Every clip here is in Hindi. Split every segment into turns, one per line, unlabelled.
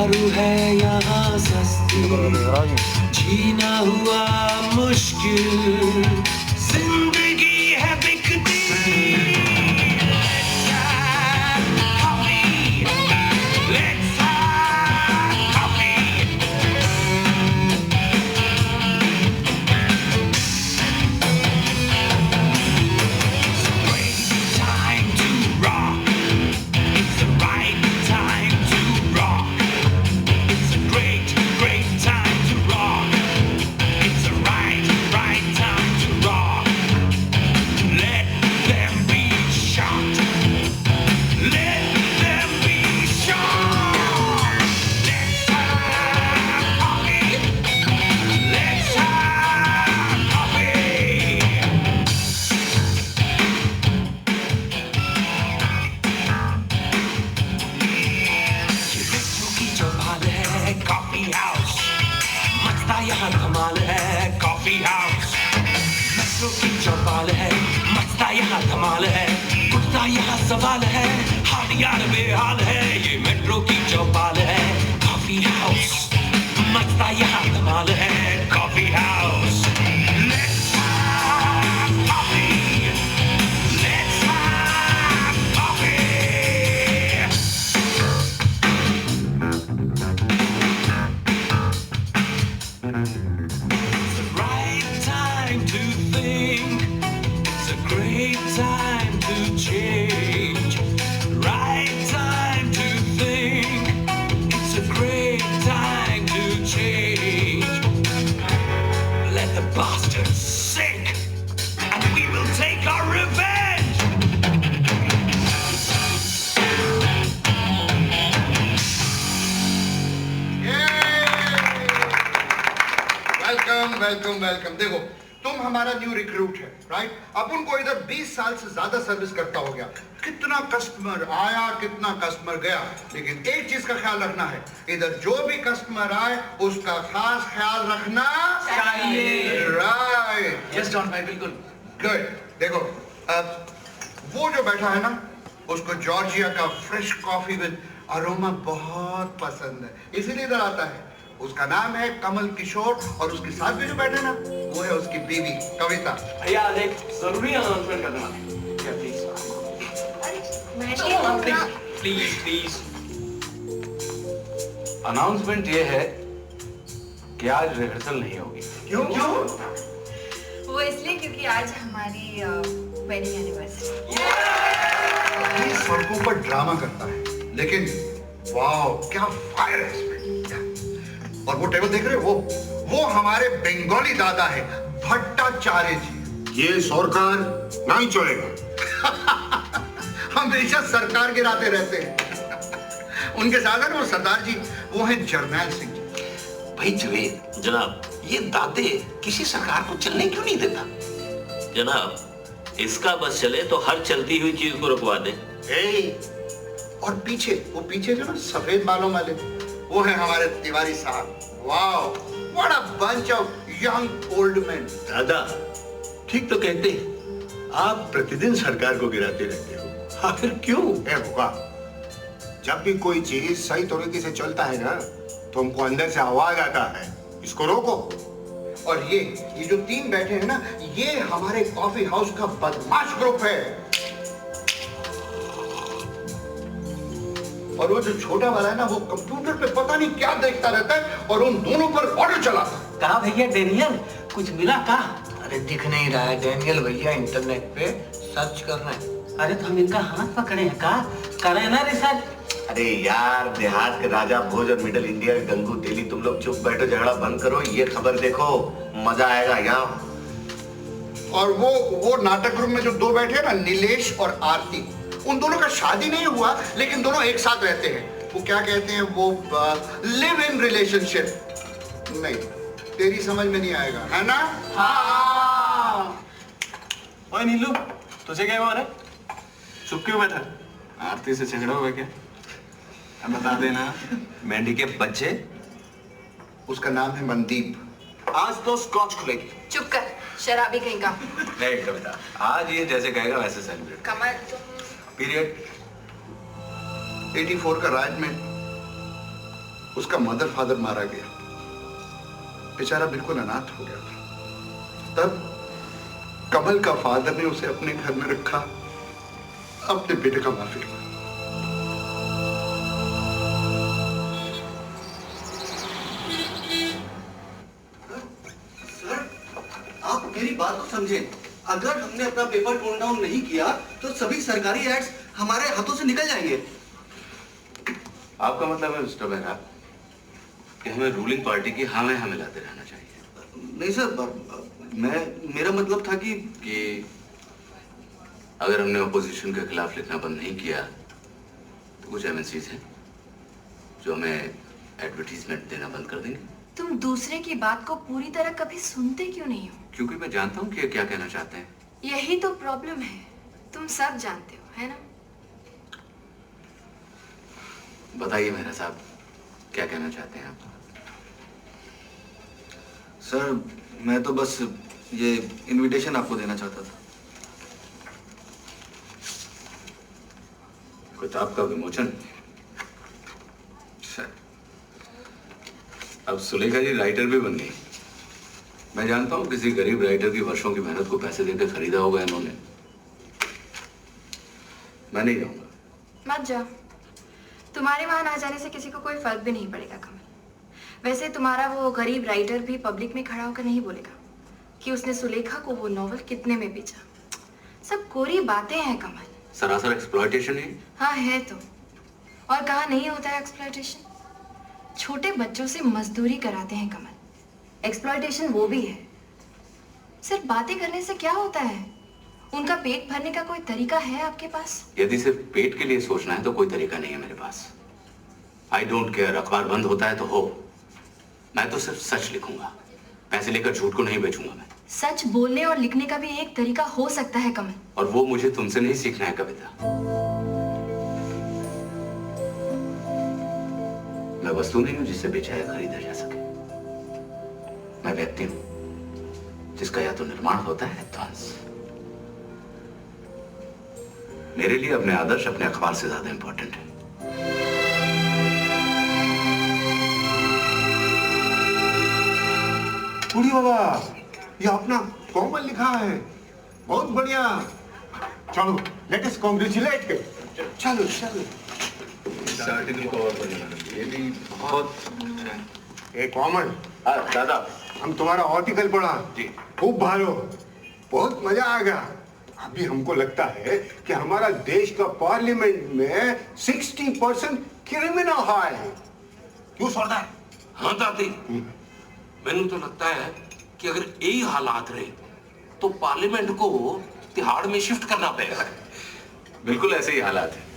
दारू है यहाँ सस्ती, जीना हुआ मुश्किल, जिंदगी है बिकती। यहाँ धमाल है कॉफी हाउस, मेट्रो की चौपाल है, मचता यहाँ धमाल है, उठता यहाँ सवाल है, हाल यार बेहाल है, ये मेट्रो की चौपाल है कॉफी हाउस, मचता यहाँ धमाल है कॉफी हाउस।
Welcome welcome. देखो तुम हमारा न्यू रिक्रूट है, राइट? अपन को इधर 20 साल से ज्यादा सर्विस करता हो गया, कितना कस्टमर आया कितना कस्टमर गया, लेकिन एक चीज का ख्याल रखना है, इधर जो भी कस्टमर आए उसका खास ख्याल रखना चाहिए, राइट?
यस डॉन भाई, बिल्कुल।
गुड। देखो वो जो बैठा है ना, उसको जॉर्जिया का फ्रेश कॉफी विद अरोमा बहुत पसंद है, इसीलिए इधर आता है। उसका नाम है कमल किशोर और उसके साथ भी जो बैठे ना वो है उसकी बीवी कविता।
भैया एक जरूरी अनाउंसमेंट करना है, प्लीज प्लीज। अनाउंसमेंट ये है कि आज रिहर्सल नहीं होगी।
क्यों?
वो इसलिए क्योंकि आज हमारी वेडिंग एनिवर्सरी।
ये सड़कों पर ड्रामा करता है, लेकिन वाओ क्या फायर है इसमें। और वो टेबल देख रहे हो, वो हमारे बंगाली दादा है भट्टाचार्य जी।
ये सरकार नहीं चलेगा।
हमेशा सरकार गिराते रहते हैं। उनके साथ है वो सरदार जी, वो है जरनैल सिंह जी।
भाई जवेद जनाब, ये दादे किसी सरकार को चलने क्यों नहीं देता?
जनाब इसका बस चले तो हर चलती हुई चीज को रुकवा दे।
और पीछे वो पीछे जो ना सफेद बालों वाले, वो है हमारे तिवारी साहब। Wow what a bunch of young old man.
दादा ठीक तो कहते हैं, आप प्रतिदिन सरकार को गिराते रहते हो, आखिर क्यों? भूखा, जब भी कोई चीज सही तरीके से चलता है ना तो हमको अंदर से आवाज आता है, इसको रोको।
और ये जो तीन बैठे हैं ना, ये हमारे कॉफी हाउस का बदमाश ग्रुप है। और वो जो छोटा वाला है ना, वो कंप्यूटर पे पता नहीं क्या देखता रहता है और उन दोनों पर ऑर्डर चलाता है।
कहा भैया डेनियल कुछ मिला का?
अरे दिख नहीं रहा है डेनियल भैया, इंटरनेट पे सर्च कर रहे हैं।
अरे तो हम इनका हाथ पकड़े हैं का? करे ना रिसर्च।
अरे यार, देहात के राजा भोज और मिडिल इंडिया के गंगू तेली, तुम लोग चुप बैठो, झगड़ा बंद करो, ये खबर देखो, मजा आएगा यहाँ।
और वो नाटक ग्रुप में जो दो बैठे हैं ना, नीलेश और आरती, उन दोनों का शादी नहीं हुआ लेकिन दोनों एक साथ रहते हैं। वो क्या कहते हैं, वो लिव इन रिलेशनशिप। नहीं, तेरी समझ में नहीं आएगा, है ना? हाँ।
ओए नीलू, तुझे क्या हुआ रे? चुप क्यों बैठा? आरती से झगड़ा हुआ क्या? अब बता देना।
मेंढी के बच्चे,
उसका नाम है मनदीप।
आज तो स्कॉच खुलेगी।
चुप कर, शराबी कहीं का।
नहीं कविता, आज ये जैसे कहेगा वैसे सेलिब्रेट।
कमल तुम
पीरियड
84 का राज में उसका मदर फादर मारा गया, बेचारा बिल्कुल अनाथ हो गया था। तब कमल का फादर ने उसे अपने घर में रखा, अपने बेटे का माफी मांगा।
आप मेरी बात को समझें। अगर हमने अपना पेपर टोन डाउन नहीं किया तो सभी सरकारी एड्स हमारे हाथों से निकल जाएंगे।
आपका मतलब है मिस्टर मेहरा कि हमें रूलिंग पार्टी की हाँ में हाँ मिलाते रहना चाहिए?
नहीं सर, मेरा मतलब था कि
अगर हमने अपोजिशन के खिलाफ लिखना बंद नहीं किया तो कुछ एमएनसीज हैं जो हमें एडवर्टीजमेंट देना बंद कर देंगे।
तुम दूसरे की बात को पूरी तरह कभी सुनते क्यों नहीं हो?
क्योंकि मैं जानता हूँ कि क्या कहना चाहते हैं।
यही तो प्रॉब्लम है, तुम सब जानते हो, है ना?
बताइए मेहरा साहब, क्या कहना चाहते हैं आप?
सर मैं तो बस ये इनविटेशन आपको देना चाहता था।
किताब का विमोचन? अब सुलेखा जी राइटर भी बन गई। मैं जानता हूँ किसी गरीब राइटर की वर्षों की मेहनत को पैसे देकर खरीदा होगा इन्होंने। मैं नहीं जाऊंगा।
मत जाओ, तुम्हारे वहां ना जाने से किसी को कोई फर्क भी नहीं पड़ेगा कमल। वैसे तुम्हारा वो गरीब राइटर भी पब्लिक में खड़ा होकर नहीं बोलेगा कि उसने सुलेखा को वो नॉवल कितने में बेचा। सब कोरी बातें हैं कमल।
सरासर एक्सप्लॉयटेशन है।
हाँ है तो, और कहाँ नहीं होता है एक्सप्लॉयटेशन। छोटे बच्चों से मजदूरी कराते हैं कमल, एक्सप्लॉयटेशन वो भी है। सिर्फ बातें करने से क्या होता है? उनका पेट भरने का कोई तरीका है आपके पास?
यदि सिर्फ पेट के लिए सोचना है तो कोई तरीका नहीं है मेरे पास। आई डोंट केयर, अखबार बंद होता है तो हो। मैं तो सिर्फ सच लिखूंगा, पैसे लेकर झूठ को नहीं बेचूंगा। मैं
सच बोलने और लिखने का भी एक तरीका हो सकता है कमल।
और वो मुझे तुमसे नहीं सीखना है कविता। मैं वस्तु नहीं हूं जिससे बेचा या खरीदा जा सके। मैं व्यक्ति हूं जिसका या तो निर्माण होता है ध्वंस। मेरे लिए अपने आदर्श अपने अखबार से ज्यादा इंपॉर्टेंट है।
बूढ़ी बाबा, ये अपना कोमल लिखा है, बहुत बढ़िया। चलो लेट अस कांग्रेचुलेट। चलो चलो।
आर्टिकल को और बढ़िया, ये भी बहुत अच्छा है।
ए कोमल,
दादा
हम तुम्हारा आर्टिकल पढ़ा
जी,
खूब भालो, बहुत मजा आएगा। अभी हमको लगता है कि हमारा देश का पार्लियामेंट में 60% क्रिमिनल है। क्यों सरदार?
हाँ दादी, मैंने तो लगता है कि अगर यही हालात रहे तो पार्लियामेंट को तिहाड़ में शिफ्ट करना पड़ेगा।
बिल्कुल ऐसे ही हालात है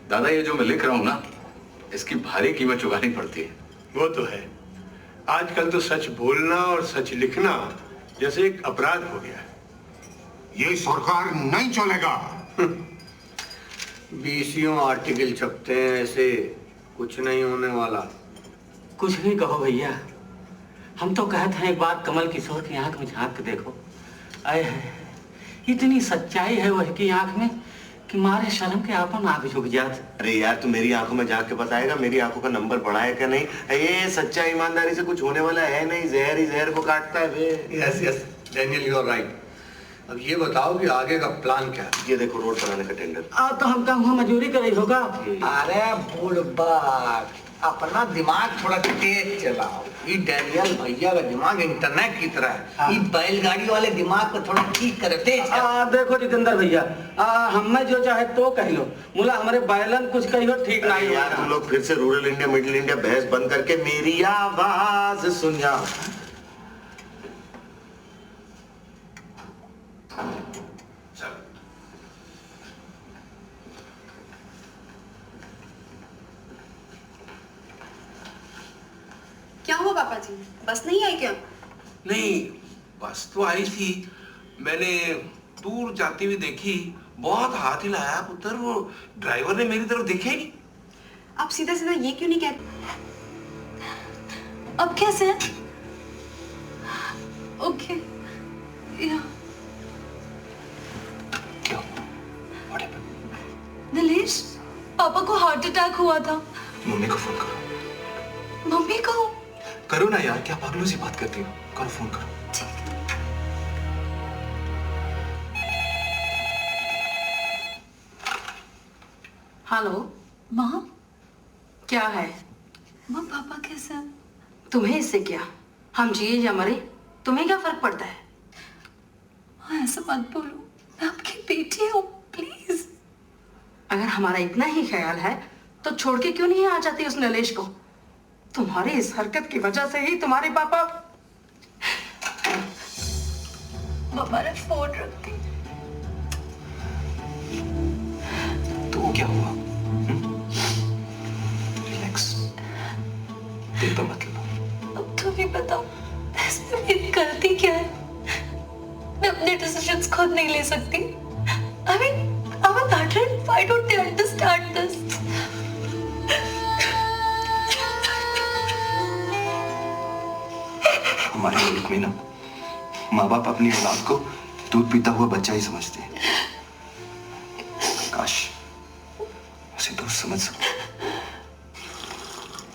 दादा। ये जो मैं लिख रहा हूं ना, इसकी भारी कीमत चुकानी पड़ती है।
वो तो है, आजकल तो सच बोलना और सच लिखना जैसे एक अपराध हो गया है। ये सरकार नहीं चलेगा।
20 आर्टिकल छपते हैं, ऐसे कुछ नहीं होने वाला।
कुछ नहीं कहो भैया, हम तो कहते हैं एक बार कमल किशोर की आंख में झांक के देखो। आए है, इतनी सच्चाई है वह की आंख में कि मारे शर्म के आपन आंख झुक जात।
अरे यार, तू मेरी आंखों में झांक के बताएगा मेरी आंखों का नंबर बढ़ा है क्या नहीं? ये सच्चा ईमानदारी से कुछ होने वाला है नहीं, जहर ही जहर को काटता है बे।
Yes yes Daniel, you are right. अब ये बताओ कि आगे का प्लान क्या है?
ये देखो रोड बनाने का टेंडर।
तो हम कहूँ मजदूरी करे होगा।
अरे बुड़बक, अपना दिमाग थोड़ा तेज चलाओ। ये डैनियल भैया का दिमाग इंटरनेट की तरह है। ये बैलगाड़ी वाले दिमाग को थोड़ा ठीक करे, तेज कर।
देखो जितेंद्र भैया, हमें जो चाहे तो कह लो, मुला हमारे बैलन कुछ कहियो ठीक नहीं
यार। तुम लोग फिर से रूरल इंडिया मिडिल इंडिया बहस बंद करके मेरी आवाज सुन जाओ।
क्या हुआ पापा जी, बस नहीं आई क्या?
नहीं, बस तो आई थी। मैंने दूर जाती हुई देखी, बहुत हाथ हिलाया पुत्र। वो ड्राइवर ने मेरी तरफ देखे ही।
आप सीधा सीधा ये क्यों नहीं कहते? अब कैसे है? ओके नीलेश, पापा को हार्ट अटैक हुआ था।
मम्मी को फोन करो।
मम्मी को
करो ना यार, क्या पागलों से बात करती हो? करो, फोन करो।
हेलो
माँ,
क्या है?
माँ पापा कैसे हैं?
तुम्हें इससे क्या? हम जिए या मरे तुम्हें क्या फर्क पड़ता है?
हाँ, ऐसा मत बोलो, मैं आपकी बेटी हूँ, प्लीज।
अगर हमारा इतना ही ख्याल है तो छोड़ के क्यों नहीं आ जाती उस नलेश को? तुम्हारी इस हरकत की वजह से ही तुम्हारे पापा।
पापा ने फोन रख दी।
तो क्या हुआ? रिलैक्स, दिल पे मत लो।
अब तुम ही बताओ, इसमें मेरी गलती क्या है? मैं अपने डिसीजंस खुद नहीं ले सकती। I mean, I'm an adult. Why don't they understand this?
हमारे मुल्क में ना माँ बाप अपनी औलाद को दूध पीता हुआ बच्चा ही समझते हैं। काश उसे तो समझ सको।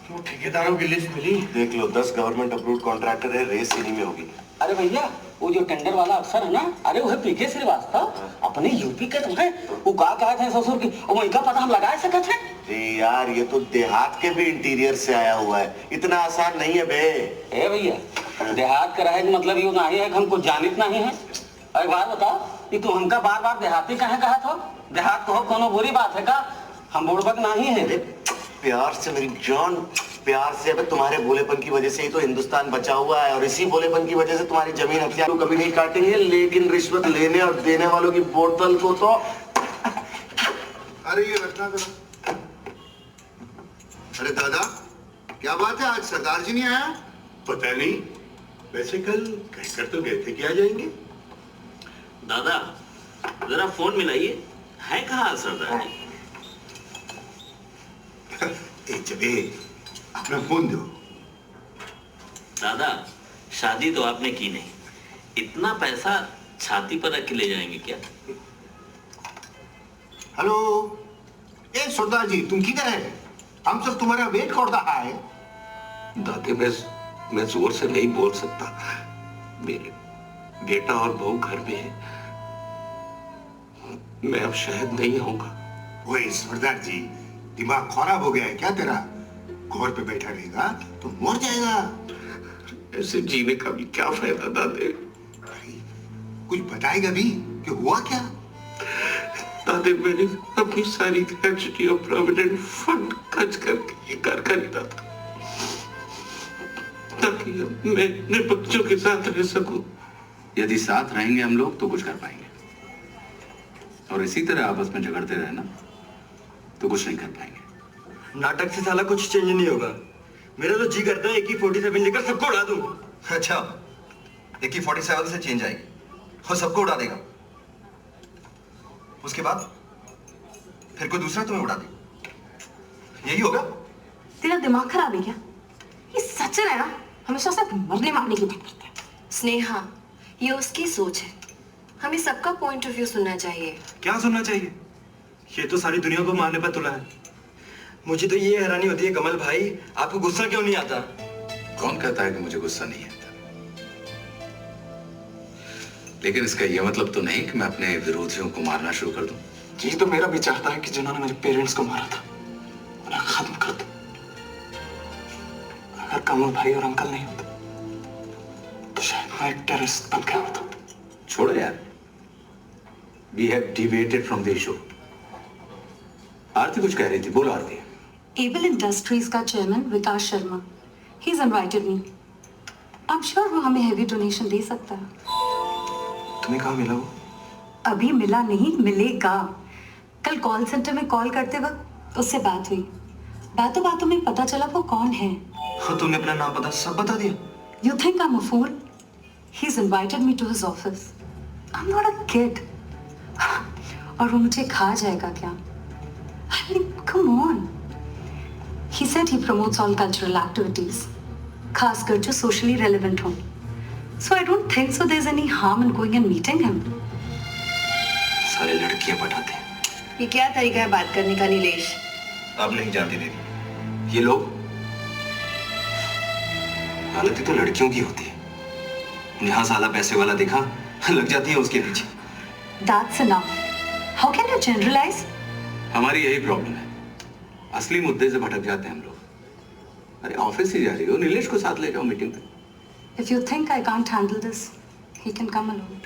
वो ठेकेदारों की लिस्ट मिली? देख लो, 10 गवर्नमेंट अप्रूव्ड कॉन्ट्रैक्टर है, रेस इन्हीं में होगी।
अरे भैया, वो जो टेंडर वाला अफसर है ना, अरे वो है पीके श्रीवास्तव, अपने यूपी के तो है। वो कहा थे ससुर की, वहीं का पता हम लगा सकते हैं।
यार ये तो देहात के भी इंटीरियर से आया हुआ है, इतना आसान नहीं है बे।
ए भैया, देहात का रहे मतलब ये नहीं है कि हमको जानित नहीं है। एक बात बताओ, कि तू हमका बार बार देहाती कहा था? देहात को कोनो बुरी बात है का? हम बुड़बक नहीं है।
प्यार से मेरी जान, प्यार से। अब तुम्हारे भोलेपन की वजह से ही तो हिंदुस्तान बचा हुआ है, और इसी भोलेपन की वजह से तुम्हारी जमीन हथियार कभी नहीं काटेंगे, लेकिन रिश्वत लेने और देने वालों की बोतल को तो।
अरे ये रखना जरा। अरे दादा, क्या बात है, आज सरदार जी नहीं आया?
पता नहीं, वैसे कल कहकर तो गए थे कि आ जाएंगे।
दादा जरा फोन मिलाइए, है कहाँ सरदार जी?
जबे अपना फोन दो।
दादा शादी तो आपने की नहीं, इतना पैसा छाती पर रख के ले जाएंगे क्या?
हेलो, ए सरदार जी, तुम किधर है? हम सब तुम्हारा वेट कर रहा है।
दादी, मैं जोर से नहीं बोल सकता, मेरे बेटा और बहू घर में है, मैं अब शायद नहीं आऊंगा।
वही सरदार जी, दिमाग खराब हो गया है क्या तेरा? घर पे बैठा रहेगा तो मर जाएगा।
ऐसे जीने का भी क्या फायदा दादे?
कुछ बताएगा भी कि हुआ क्या?
दादे, मैंने अपनी सारी ग्रेच्युटी और प्रोविडेंट फंड खर्च करके ये घर खरीदा था, ताकि मैं अपने बच्चों के साथ रह सकूं।
यदि साथ रहेंगे हम लोग तो कुछ कर पाएंगे, और इसी तरह आपस में झगड़ते रहे ना तो कुछ नहीं कर पाएंगे।
नाटक से साला कुछ चेंज नहीं होगा। मेरा तो जी करता है AK-47 लेकर सबको उड़ा दूं।
अच्छा, AK-47 से चेंज आएगी और सबको उड़ा देगा, उसके बाद फिर कोई दूसरा तुम्हें उड़ा दे, यही होगा?
तेरा दिमाग खराब है क्या? ये सच है ना, हमेशा सिर्फ मरने मारने की बात करता है।
स्नेहा, ये उसकी सोच है, हमें सबका पॉइंट ऑफ व्यू सुनना चाहिए।
क्या सुनना चाहिए? ये तो सारी दुनिया को मारने पर तुला है। मुझे तो ये हैरानी होती है कमल भाई, आपको गुस्सा क्यों नहीं आता?
कौन कहता है कि मुझे गुस्सा नहीं आता? लेकिन इसका यह मतलब तो नहीं कि मैं अपने विरोधियों को मारना शुरू कर दूं।
ये तो मेरा भी चाहता है कि जिन्होंने मेरे पेरेंट्स को मारा था उन्हें खत्म कर दूं। अगर कमल भाई और अंकल नहीं होते तो शायद मैं एक टेररिस्ट बन गया होता।
छोड़ो यार, we have deviated from the issue. Aarti कुछ कह रही थी, बोलो आरती।
एबल इंडस्ट्रीज का chairman Vikas Sharma, he is invited me. I am sure वो हमें हेवी डोनेशन दे सकता है।
तुम्हें कहाँ मिला वो?
अभी मिला नहीं, मिलेगा। कल कॉल सेंटर में कॉल करते वक्त उससे बात हुई, बातों बातों में पता चला वो कौन है।
हाँ, तुमने अपना नाम पता सब बता दिया?
You think I'm a fool? He's invited me to his office. I'm not a kid. और वो मुझे खा जाएगा क्या? I mean, come on. He said he promotes all cultural activities, खासकर जो socially relevant हो. So I don't think so there's any harm in going and meeting him.
सारे लड़कियां पटाते हैं।
ये क्या तरीका है बात करने का नीलेश?
आप नहीं जानती दीदी, ये लोग
गलती तो लड़कियों की होती है। जहां ज्यादा पैसे वाला देखा लग जाती है उसके पीछे।
That's enough. How can you generalize?
हमारी यही प्रॉब्लम है, असली मुद्दे से भटक जाते हैं हम लोग। अरे ऑफिस ही जा रही हो, नीलेश को साथ ले जाओ मीटिंग पे।
If you think I can't handle this, he can come alone.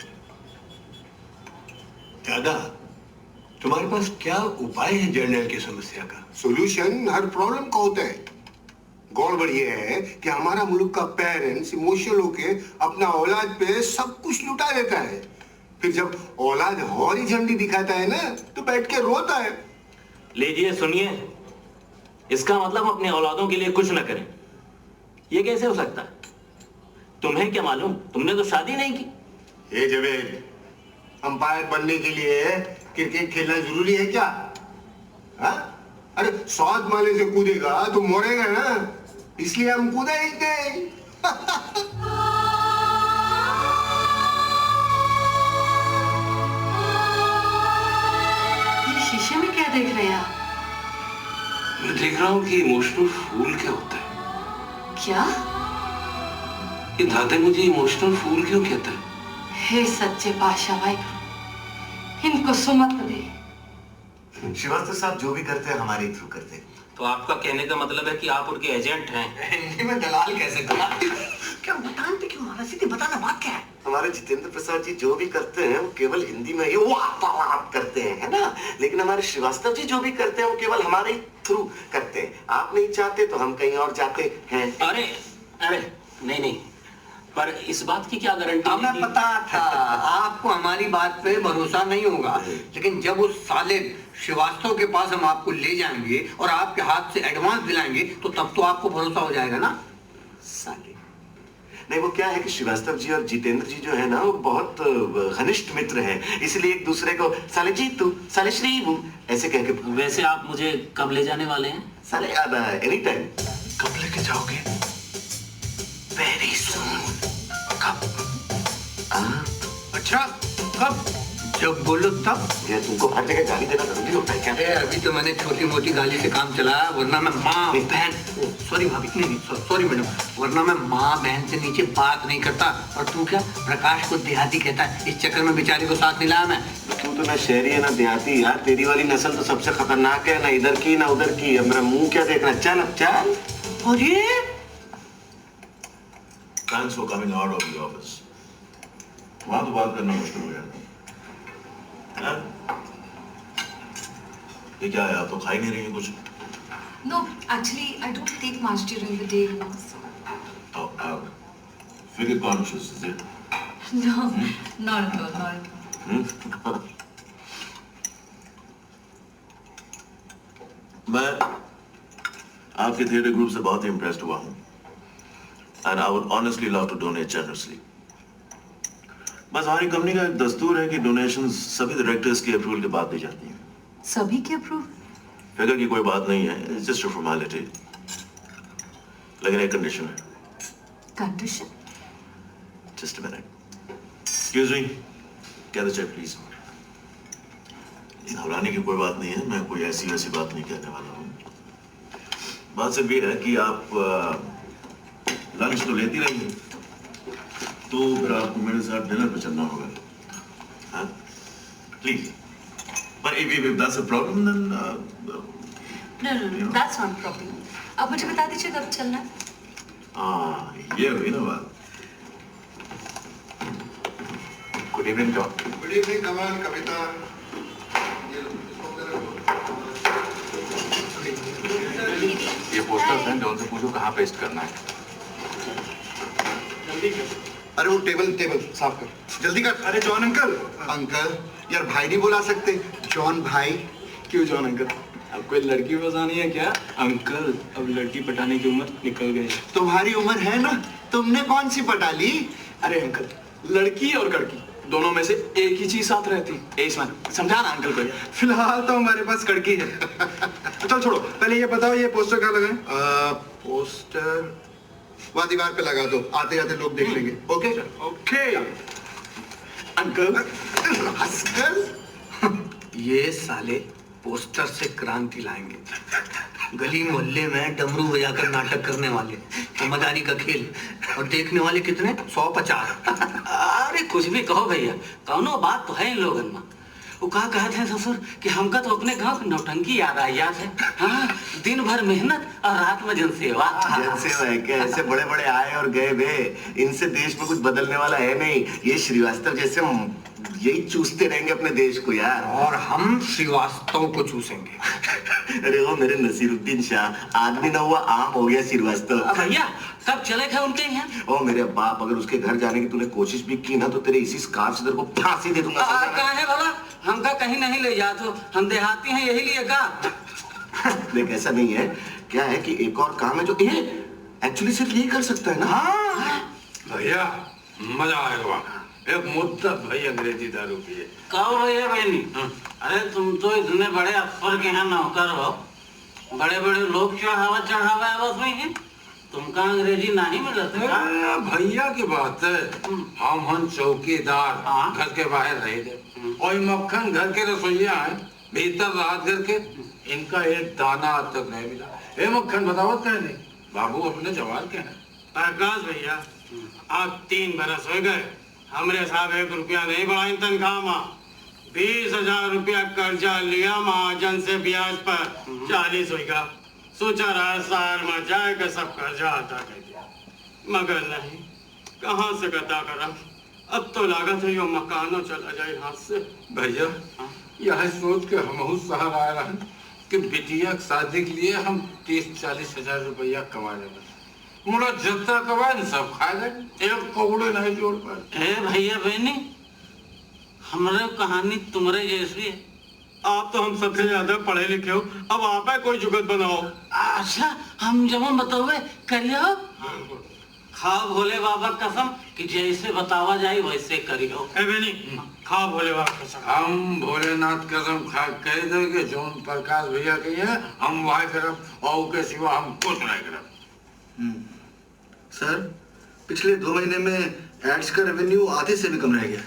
दादा, तुम्हारे पास क्या उपाय है जर्नल की समस्या का?
सॉल्यूशन हर प्रॉब्लम का होता है। गौर ये है कि हमारा मुल्क का पेरेंट्स इमोशनल होके अपना औलाद पे सब कुछ लुटा देता है, फिर जब औलाद हौरी झंडी दिखाता है ना तो बैठ के रोता है।
लीजिए सुनिए, इसका मतलब अपने औलादों के लिए कुछ न करें, ये कैसे हो सकता है? तुम्हें क्या मालूम, तुमने तो शादी नहीं की।
ये जवेद, अंपायर बनने के लिए क्रिकेट खेलना जरूरी है क्या? हाँ? अरे 100 माले से कूदेगा तो मरेगा ना, इसलिए हम कूदे ही थे।
ये शीशे में क्या देख रहे हैं आप?
मैं देख रहा हूँ कि इमोशनल फूल क्या होता है।
क्या?
ये दादा मुझे इमोशनल फूल क्यों कहता है?
हे सच्चे पातशाह भाई, इनको सुमत दे।
श्रीवास्तव साहब जो भी करते हैं हमारे थ्रू करते हैं।
तो आपका कहने का मतलब है कि आप उनके एजेंट हैं?
हिंदी में दलाल कैसे कहा? क्या बताते क्यों मारा? सीधे बताना, बात क्या है?
हमारे जितेंद्र प्रसाद जी जो भी करते हैं वो केवल हिंदी में ही वाह करते हैं, है ना? लेकिन हमारे श्रीवास्तव जी जो भी करते हैं वो केवल हमारे थ्रू करते हैं। आप नहीं चाहते तो हम कहीं और जाते हैं।
अरे अरे नहीं नहीं, पर इस बात की क्या गारंटी?
हमें पता था आपको हमारी बात पे भरोसा नहीं होगा, लेकिन जब उस साले श्रीवास्तव के पास हम आपको ले जाएंगे और आपके हाथ से एडवांस दिलाएंगे तो तब तो आपको भरोसा हो जाएगा ना।
साले नहीं, वो क्या है कि श्रीवास्तव जी और जितेंद्र जी जो है ना वो बहुत घनिष्ठ मित्र हैं, इसलिए एक दूसरे को साले जीतू, साले श्रीबू ऐसे कह के।
वैसे आप मुझे कब ले जाने वाले हैं?
साले अब एनी टाइम।
कब लेके जाओगे?
Very soon. कब?
अच्छा कब? जब बोलो तब।
ये तुमको हर जगह गाली देना जरूरी होता है क्या?
अभी तो मैंने छोटी मोटी गाली से काम चलाया, वरना मैं माँ बहन, सॉरी भाभी, नहीं सॉरी मैडम, वरना मैं माँ बहन से नीचे बात नहीं करता। और तू क्या प्रकाश को देहाती कहता है, इस चक्कर में बेचारी को साथ नहीं लाया मैं।
तू तो ना शहरी है ना देहाती यार, तेरी वाली नस्ल तो सबसे खतरनाक है, ना इधर की ना उधर की। अब मेरा मुंह क्या देखना, चल अब चल।
और ये
Thanks for coming out of the office. वहाँ तो बात करना मुश्किल हो जाता है। ये क्या है, आप तो खा ही नहीं रही हैं कुछ?
No, actually, I don't take much during the day, you know.
Oh, figure conscious, is it?
No, not at all, not at all.
मैं आपके थिएटर ग्रुप से बहुत ही इम्प्रेस्ड हुआ हूँ, and I would honestly love to donate generously. बस हमारी कंपनी का एक दस्तूर है कि डोनेशंस सभी डायरेक्टर्स के अप्रूवल के बाद दी जाती हैं।
सभी के अप्रूव?
फिगर की कोई बात नहीं है, it's just a formality. लेकिन एक कंडीशन है।
Condition?
Just a minute. Excuse me. Get the check, please. घबराने की कोई बात नहीं है, मैं कोई ऐसी वैसी बात नहीं कहने वाला हूँ। बात सिर्फ ये है कि आप लंच तो लेती रही हैं, तो फिर आपको मेरे साथ डिनर पे चलना होगा, हाँ? Please. But if that's a problem, then
No, that's not a problem. आप मुझे बता दीजिए कब चलना है?
हाँ, ये हुई ना बात।
Good evening John.
Good evening Kamal, Kavita.
ये पोस्टर्स हैं, जॉन से पूछो कहाँ पेस्ट करना है।
अरे वो टेबल साफ कर, जल्दी कर।
अरे जॉन अंकल।
अंकल यार, भाई नहीं बुला सकते? जॉन भाई।
क्यों जॉन अंकल, आपको लड़की पसानी है क्या? अंकल अब लड़की पटाने की उम्र निकल गई।
तुम्हारी उम्र है ना, तुमने कौन सी पटा ली?
अरे अंकल, लड़की और लड़की दोनों में से एक ही चीज साथ रहती है, समझा ना अंकल को। फिलहाल तो हमारे पास कड़की है। चल छोड़ो, पहले ये बताओ ये पोस्टर कहाँ लगाएं?
पोस्टर वहाँ दीवार पे लगा दो, आते जाते लोग देख लेंगे। Okay
okay uncle.
ये साले पोस्टर से क्रांति लाएंगे। गली मोहल्ले में डमरू बजाकर नाटक करने वाले, समझदारी का खेल, और देखने वाले कितने 150।
अरे कुछ भी कहो भैया, कौनो बात तो है इन लोगन में। वो कहा कहते हैं ससुर कि हमका तो अपने गांव की नौटंकी याद आई याद है। हाँ, दिन भर मेहनत और रात में जनसेवा।
जनसेवा है क्या? ऐसे बड़े बड़े आए और गए बे, इनसे देश में कुछ बदलने वाला है नहीं। ये श्रीवास्तव जैसे यही चूसते रहेंगे अपने देश को यार।
और हम श्रीवास्तव को चूसेंगे।
अरे वो मेरे नसीरुद्दीन शाह, आदमी ना हुआ आम हो गया श्रीवास्तव।
भैया कब चले थे उनके यहाँ?
ओ मेरे बाप, अगर उसके घर जाने की तूने कोशिश भी की ना तो तेरे इसी स्कार्फ से तेरे को फांसी दे दूंगा।
कहाँ है भला? हमका कहीं नहीं ले जा, तो हम देहाती हैं यही लिए का।
देख ऐसा नहीं है, क्या है कि एक और काम है जो ये एक्चुअली सिर्फ यही कर सकता है ना।
भैया मजा आएगा। एक मुद्दत भाई अंग्रेजी दारू पिए।
कहो भैया बहनी, अरे तुम तो इतने बड़े अफसर के यहाँ नौकर हो, बड़े बड़े लोग चढ़ावा बस में है, तुमका अंग्रेजी नहीं मिलता?
भैया की बात है, हम चौकीदार घर के बाहर रह गए और मक्खन घर के रसोईया है, भीतर रात घर के, इनका एक दाना अब तक नहीं मिला। ए मक्खन बताओ क्या नहीं, बाबू अपने जवान के हैं।
प्रकाश भैया, आप 3 बरस हो गए, हमरे साहब 1 रुपया नहीं बढ़ाई तनख्वाह में। 20,000 रुपया कर्जा लिया महाजन से ब्याज पर, 40 होगा। सोचा रहा शहर में जाएगा सब कर्जा अदा कर दिया, मगर नहीं, कहाँ से अदा करा। अब तो लागत है यो मकानों चला जाए हाथ से।
भैया यह सोच के हम शहर आए रहे कि बिटिया शादी के लिए हम 30-40 हजार रुपया कमा लेंगे। मुला जितना कमाए सब खा जाए, एक कौड़े नहीं जोड़ पाए।
ए भैया बहनी, हमारे कहानी तुम्हारे जैसी है।
आप तो हम सबसे ज्यादा पढ़े लिखे हो, अब आप है कोई जुगत बनाओ।
अच्छा हम जब बताओ करियो, खाओ भोले बाबा कसम कि जैसे बतावा जाए वैसे करियो।
ए बेनी, खाओ भोले बाबा कसम।
हम भोलेनाथ कसम खा कह देंगे जो प्रकाश भैया कही है हम वही करब, और के सिवा हम कुछ नहीं करब।
सर, पिछले 2 महीने में एड्स का रेवेन्यू आधे से भी कम रह गया।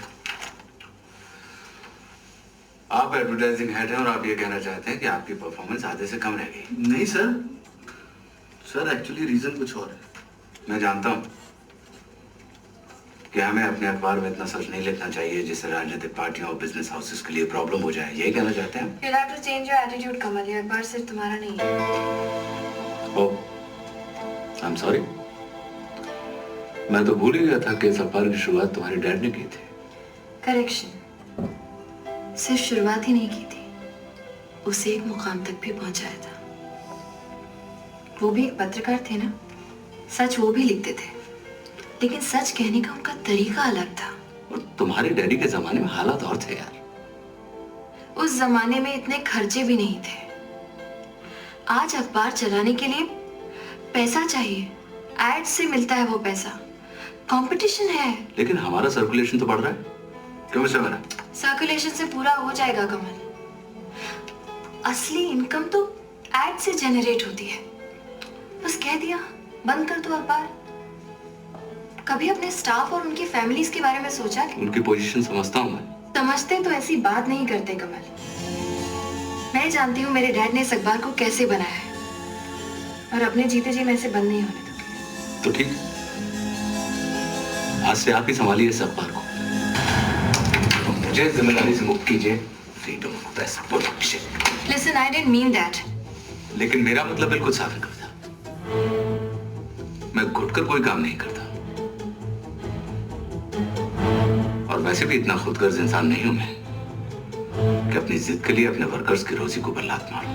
आप एडवर्टाइजिंग हेड हैं और आप ये कहना चाहते हैं कि आपकी परफॉर्मेंस आधे से कम रह गई?
नहीं सर एक्चुअली रीजन कुछ और है।
मैं जानता हूं कि हमें अपने अखबार में इतना सच नहीं लिखना चाहिए जिससे राजनीतिक पार्टियों और बिजनेस हाउसेस के लिए प्रॉब्लम हो जाए, यही कहना चाहते हैं?
You'll have to change your attitude, कमल। ये अखबार सिर्फ तुम्हारा नहीं है।
ओह, I'm sorry। मैं तो भूल ही गया था कि इस अखबार की शुरुआत तुम्हारे डैड ने की थी।
करेक्शन, सिर्फ शुरुआत ही नहीं की थी, उसे एक मुकाम तक भी पहुंचाया था। वो भी एक पत्रकार थे ना, सच वो भी लिखते थे, लेकिन सच कहने का उनका तरीका अलग था।
और तुम्हारे डैडी के जमाने में हालात और थे यार।
उस जमाने में इतने खर्चे भी नहीं थे। आज अखबार चलाने के लिए पैसा चाहिए, एड से मिलता है वो पैसा, कंपटीशन है।
लेकिन हमारा सर्कुलेशन तो बढ़ रहा है, क्यों मिस्टर मेरा?
सर्कुलेशन से पूरा हो जाएगा कमल। असली इनकम तो एड से जनरेट होती है। बस कह दिया बंद कर दो अखबार। कभी अपने स्टाफ और उनकी फैमिलीज के बारे में सोचा कि
उनकी पोजीशन समझता हूं मैं।
समझते तो ऐसी बात नहीं करते कमल। मैं जानती हूँ मेरे डैड ने इस अखबार को कैसे बनाया है, और अपने जीते जी मैं इसे बंद नहीं होने दूंगी।
तो ठीक, आज से आप ही संभालिए इस अखबार को, मुझे जिम्मेदारी से मुक्त कीजिए। Freedom of press protection.
Listen, I didn't mean that.
लेकिन मेरा मतलब बिल्कुल साफ है कविता, मैं घुटकर कोई काम नहीं करता, और वैसे भी इतना खुदगर्ज इंसान नहीं हूं मैं कि अपनी जिद के लिए अपने वर्कर्स की रोजी को बर्बाद मारूं।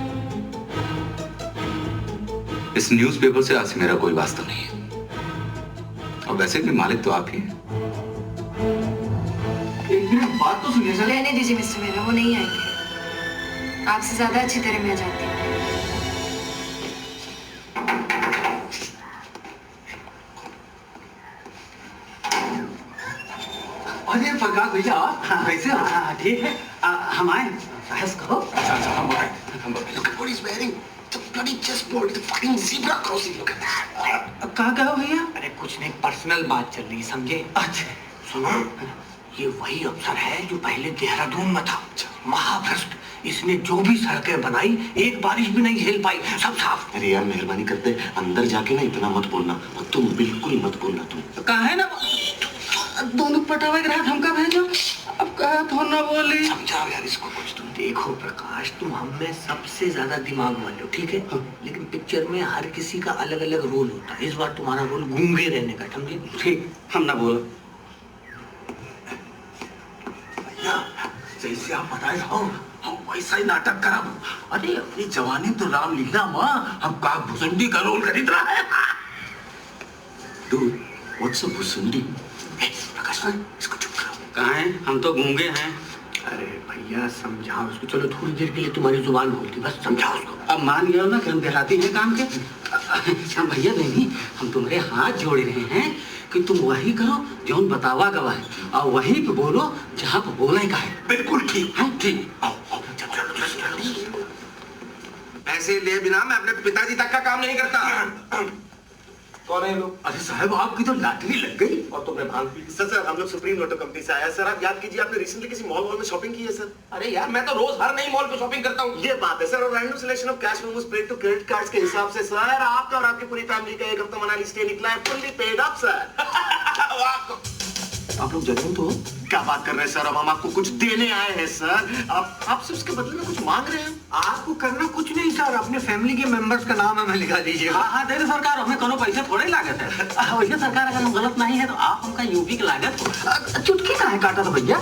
इस न्यूज़पेपर से आज से मेरा कोई वास्ता नहीं है, और वैसे भी मालिक तो आप ही हैं।
बात तो सुनिए सर।
रहने दीजिए मिस्टर मेरा, वो नहीं आएंगे। आपसे ज्यादा अच्छी तरह मैं जानती हूँ।
अरे प्रकाश भैया, कैसे हो?
ठीक है, हम आए। बहस कहो।
अच्छा हम बताएं।
Look at what he's wearing. The bloody chessboard, the fucking zebra crossing. Look at that.
कहाँ गए हो भैया? अरे कुछ नहीं, पर्सनल बात चल रही, समझे? अच्छा सुनो, ये वही अफसर है जो पहले देहरादून में था, महाभ्रष्ट, इसने जो भी सड़कें बनाई एक बारिश भी नहीं झेल पाई, सब साफ।
अरे यार मेहरबानी करते अंदर जाके ना इतना मत बोलना, और तुम बिल्कुल मत बोलना। तुम
कहा है ना दोनों पटावे ग्राहक हमका भेजो, अब कहा तो ना बोली।
समझाओ यार इसको कुछ। तुम
देखो प्रकाश, तुम हम में सबसे ज्यादा दिमाग वाले हो, ठीक है? लेकिन पिक्चर में हर किसी का अलग अलग रोल होता है। इस बार तुम्हारा रोल गूंगे रहने का, समझे?
ठीक, हम ना बोलो।
जैसे आप बताए हो हम वैसा ही नाटक करब। अरे अपनी जवानी तो राम लीला माँ, हम का भुसुंडी का रोल खरीद रहा है।
Dude, what's a Bhusundi? प्रकाश इसको चुप करो।
कहाँ हैं? हम तो गूंगे हैं।
अरे भैया समझाओ उसको, चलो थोड़ी देर के लिए तुम्हारी जुबान बोलती, बस समझाओ उसको।
अब मान गया ना कि हम देहाती हैं काम के। हम भैया नहीं, हम तुम्हारे हाथ जोड़ रहे हैं कि तुम वही करो जो हम बतावा गवा है, और वहीं पे बोलो जहाँ पे बोलने का है।
बिल्कुल ठीक है, ठीक। पैसे लिए बिना मैं अपने पिताजी तक का काम नहीं करता।
कौन है लोग?
अरे साहब आपकी तो लॉटरी लग गई
और तुमने भांग पी? सर हम लोग सुप्रीम लोटो कंपनी से आया। सर आप याद कीजिए, आपने रिसेंटली किसी मॉल में शॉपिंग की है सर?
अरे यार मैं तो रोज हर नई मॉल पे शॉपिंग करता हूँ।
ये बात है सर। और random selection of cash memos paid to credit cards के हिसाब से सर आपका और आपकी पूरी फैमिली का एक हफ्ता मनाली स्टे निकला है, फुल्ली पेड अप सर।
आप लोग जरूर तो
क्या बात कर रहे हैं सर? अब हम आपको कुछ देने आए हैं सर। आप सिर्फ उसके बदले में कुछ मांग रहे हैं?
आपको करना कुछ नहीं सर, अपने फैमिली के मेंबर्स का नाम हमें लिखा दीजिए।
हाँ दे दे सरकार, हमें कोनो पैसे थोड़े लागत है। वैसे सरकार अगर हम गलत नहीं है तो आप हमका यूपी की लागत।
चुटकी कहाँ काटा था भैया?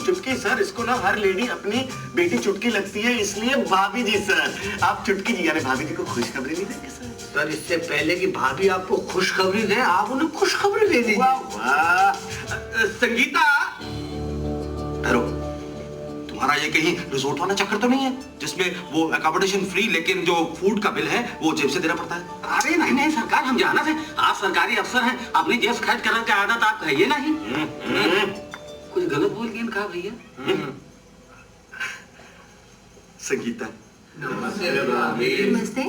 चुटकी सर, इसको ना हर लेडी अपनी बेटी चुटकी लगती है, इसलिए भाभी जी सर। आप चुटकी जी यानी भाभी जी को खुशखबरी नहीं देंगे सर?
सर इससे पहले कि भाभी आपको खुशखबरी दे, आप उन्हें खुशखबरी दे दीजिए।
वाह
संगीता, ठहरो, तुम्हारा ये कहीं रिजोर्ट वाला चक्कर तो नहीं है जिसमें वो अकोमोडेशन फ्री लेकिन जो फूड का बिल है वो जेब से देना पड़ता है?
अरे नहीं नहीं सरकार, हम जाना थे, आप सरकारी अफसर हैं, अपनी जेब खर्च करने की आदत आप कहिए नहीं। कुछ गलत बोल गए कहा भैया?
संगीता
नमस्ते।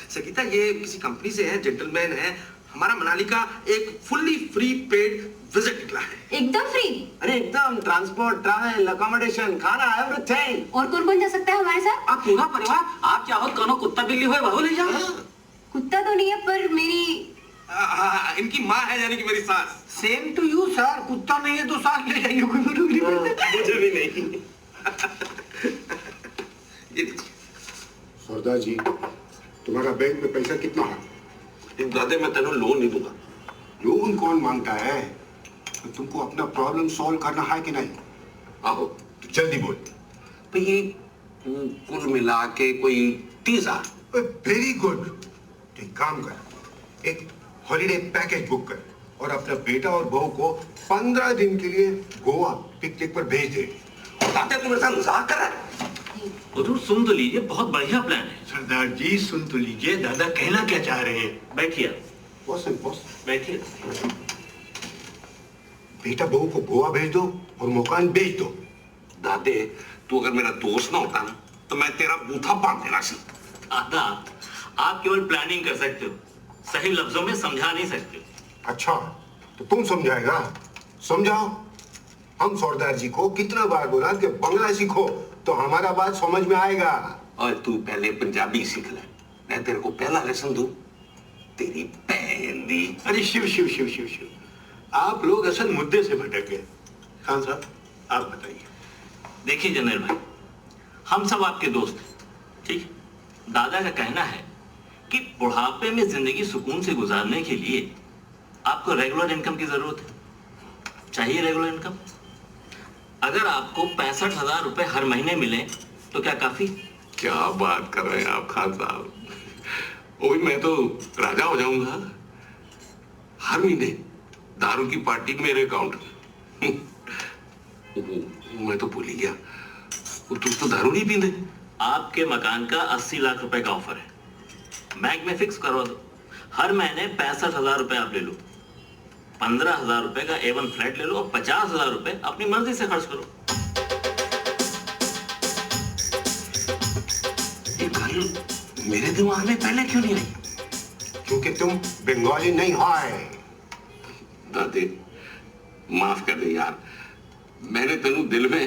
संगीता, ये किसी कंपनी से है, जेंटलमैन है, हमारा मनाली का एक फुल्ली फ्री पेड विजिट निकला है।
एकदम फ्री?
अरे एकदम, ट्रांसपोर्ट, ट्रैवल, अकोमोडेशन, खाना, एवरीथिंग।
और कौन कौन जा सकता है हमारे साथ?
आप पूरा परिवार, आप चाहो कोनो कुत्ता बिल्ली हो वह ले जाओ।
कुत्ता तो नहीं है पर मेरी
इनकी माँ है यानी कि मेरी सास।
सेम टू यू सर, कुत्ता नहीं है तो सास ले जाइए, कोई
मुझे भी नहीं।
सरदार जी, तुम्हारा बैंक में पैसा कितना है?
दादे मैं तेनों लोन नहीं दूंगा।
लोन कौन मांगता है? तो तुमको अपना प्रॉब्लम सॉल्व करना है कि नहीं?
आहो
तो जल्दी बोल।
भाई कुल मिला के कोई 30,000।
Very good. तो एक काम कर, एक हॉलिडे पैकेज बुक कर और अपना बेटा और बहू को 15 दिन के लिए गोवा पिकनिक पर भेज दे।
दादा तुम ऐसा मजाक कर रहा है?
हुजूर सुन तो लीजिए, बहुत बढ़िया प्लान है।
सरदार जी सुन तो लीजिए, दादा कहना क्या चाह रहे हैं।
बैठिए
बॉस
बैठिए।
बेटा बहू को गोवा भेज दो और मकान बेच दो।
दादे तू अगर मेरा दोस्त ना होता ना तो मैं तेरा बूथा बांध देना सी।
दादा आप केवल प्लानिंग कर सकते हो, सही लफ्जों में समझा नहीं सकते।
अच्छा तो तुम समझाएगा? समझाओ। हम सरदार जी को कितना बार बोला कि बंगला सीखो तो हमारा बात समझ में आएगा।
और तू पहले पंजाबी सीख ले, मैं तेरे को पहला लेसन दूं। तेरी बहन दी।
अरे शिव शिव शिव शिव शिव, आप लोग असल मुद्दे से भटक गए। खान साहब आप बताइए।
देखिए जनरल भाई, हम सब आपके दोस्त हैं, ठीक? दादा का कहना है कि बुढ़ापे में जिंदगी सुकून से गुजारने के लिए आपको रेगुलर इनकम की जरूरत है। चाहिए रेगुलर इनकम? अगर आपको 65,000 रुपए हर महीने मिले तो क्या काफी?
क्या बात कर रहे हैं आप खान साहब? ओए मैं तो राजा हो जाऊंगा। हर महीने दारू की पार्टी मेरे अकाउंट में। मैं तो भूल ही गया, तुम तो दारू नहीं पीते।
आपके मकान का 80 लाख रुपए का ऑफर है, बैंक में फिक्स करवा दो। हर महीने 65,000 रुपए आप ले लो, 15,000 रुपए का A1 फ्लैट ले लो और 50,000 रुपए अपनी मर्जी से खर्च करो।
ये गाली मेरे दिमाग में पहले क्यों नहीं आई?
क्योंकि तुम बंगाली नहीं है।
दादी माफ कर दे यार, मैंने तेनू दिल में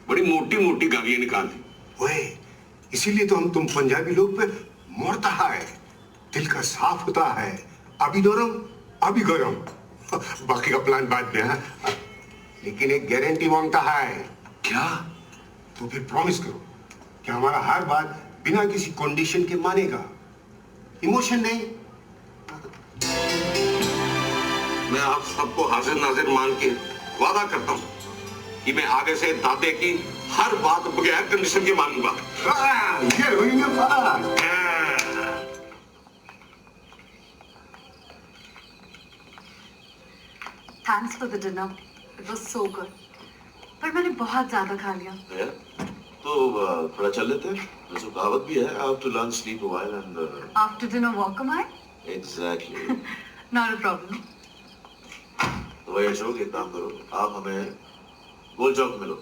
बड़ी मोटी मोटी गालियां निकाल दी।
ओए, इसीलिए तो हम तुम पंजाबी लोग पे मोड़ता है, दिल का साफ होता है, अभी नरम अभी गरम। बाकी का प्लान बाद में। हाँ, लेकिन एक गारंटी मांगता है।
क्या?
तो फिर प्रॉमिस करो कि हमारा हर बात बिना किसी कंडीशन के मानेगा, इमोशन नहीं।
मैं आप सबको हाजिर नाजिर मान के वादा करता हूँ कि मैं आगे से दादे की हर बात बगैर कंडीशन के मानूंगा।
Thanks for the dinner, it was so good. पर मैंने बहुत ज्यादा खा लिया।
तो थोड़ा चल लेते हैं। वैसे कहावत भी है, after lunch sleep a while and
after dinner walk a mile.
Exactly.
Not a problem.
तो भाई अशोक, एक काम करो, आप हमें गोल चौक मिलो,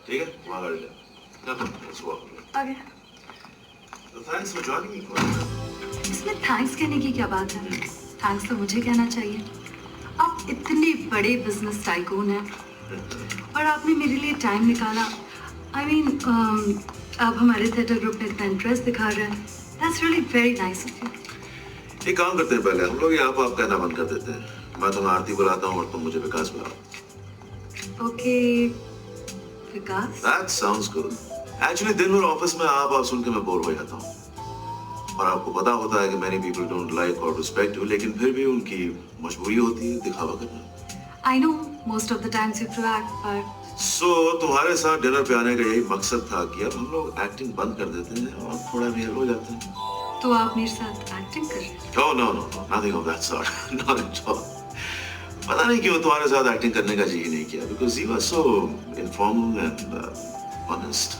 ठीक है? वहाँ गाड़ी ले। Let's walk.
Okay.
So thanks for joining me.
इसमें थैंक्स कहने की क्या बात है? थैंक्स तो मुझे कहना चाहिए। आप इतने बड़े बिजनेस टाइकून हैं और आपने मेरे लिए टाइम निकाला। I mean, आप हमारे थिएटर ग्रुप में इतना इंटरेस्ट दिखा रहे हैं। That's really very nice of you.
एक काम करते हैं, पहले हम लोग यहाँ आप कहना बंद कर देते हैं। मैं तुम्हें आरती बुलाता हूँ और तुम मुझे विकास बुलाओ।
Okay, Vikas?
That sounds good. Actually, दिन भर ऑफिस में आप सुन के मैं बोर हो जाता हूँ। और आपको पता होता है कि many people don't like or respect you, लेकिन फिर भी उनकी मजबूरी होती है दिखावा करना।
I know most of the times you have to act, but
So तुम्हारे साथ डिनर पे आने का यही मकसद था कि अब हम लोग एक्टिंग बंद कर देते हैं और थोड़ा रियल हो जाते हैं।
तो आप मेरे साथ एक्टिंग कर रहे हैं?
Oh no, nothing of that sort. Not at all. पता नहीं क्यों तुम्हारे साथ एक्टिंग करने का जी ही नहीं किया, because you were so informal and honest.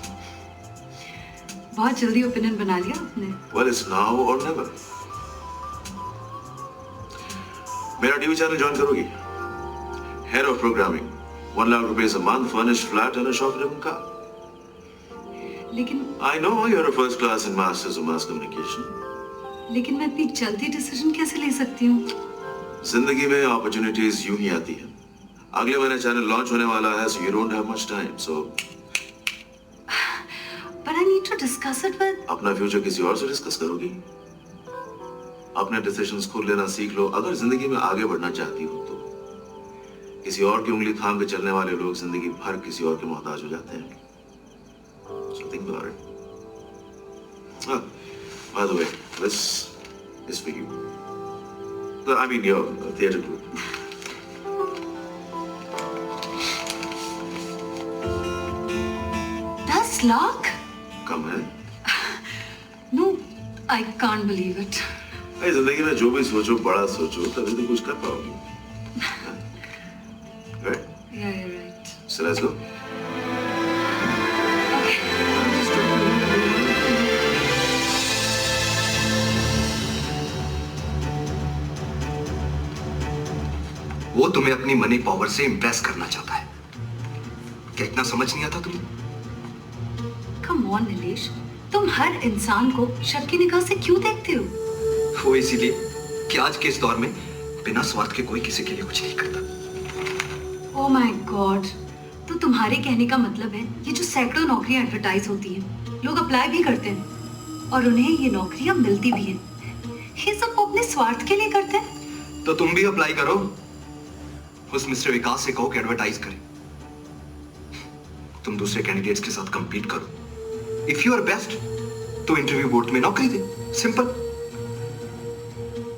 बहुत जल्दी ओपिनियन बना लिया आपने।
Well, it's now or never. मेरा टीवी चैनल ज्वाइन करोगी? Head of programming, 1 lakh rupees a month, furnished flat and a shop-driven car.
लेकिन
I know you're a first class in Masters of Mass Communication.
लेकिन मैं इतनी जल्दी डिसीजन कैसे ले सकती हूँ?
जिंदगी में अपॉर्चुनिटीज यूं ही आती हैं। अगले महीने चैनल लॉन्च होने वाला है, so you don't have much time. So
But I need to discuss it with.
अपना फ्यूचर किसी और से डिस्कस करोगी? अपने डिसीजंस खुद लेना सीख लो। अगर जिंदगी में आगे बढ़ना चाहती हो तो किसी और की उंगली थाम के चलने वाले लोग जिंदगी भर किसी और के मोहताज हो जाते हैं। So think about it. By the way, this is for you. I mean your theatre group.
10 lakh?
कम है?
No, I can't believe it.
भाई जिंदगी में जो भी सोचो बड़ा सोचो, तभी तो कुछ कर पाओगी। Right?
Yeah, you're right.
So let's go.
वो तुम्हें अपनी मनी पावर से इंप्रेस करना चाहता है। क्या इतना समझ नहीं आता तुम्हें?
Come on, नीलेश, तुम हर इंसान को शक की निगाह से क्यों देखते हो?
वो इसीलिए कि आज के इस दौर में बिना स्वार्थ के कोई किसी के लिए कुछ नहीं करता।
Oh my God, तो तुम्हारे कहने का मतलब है ये जो सैकड़ों नौकरियां एडवर्टाइज होती हैं, लोग अप्लाई भी करते हैं और उन्हें ये नौकरियां मिलती भी हैं। ये सब वो अपने स्वार्थ के लिए करते हैं।
तो तुम भी अप्लाई करो, उस मिस्टर विकास से कहो कि एडवर्टाइज करें। तुम दूसरे कैंडिडेट्स के साथ compete करो। If you are best, तो इंटरव्यू बोर्ड में नौकरी दे। सिंपल।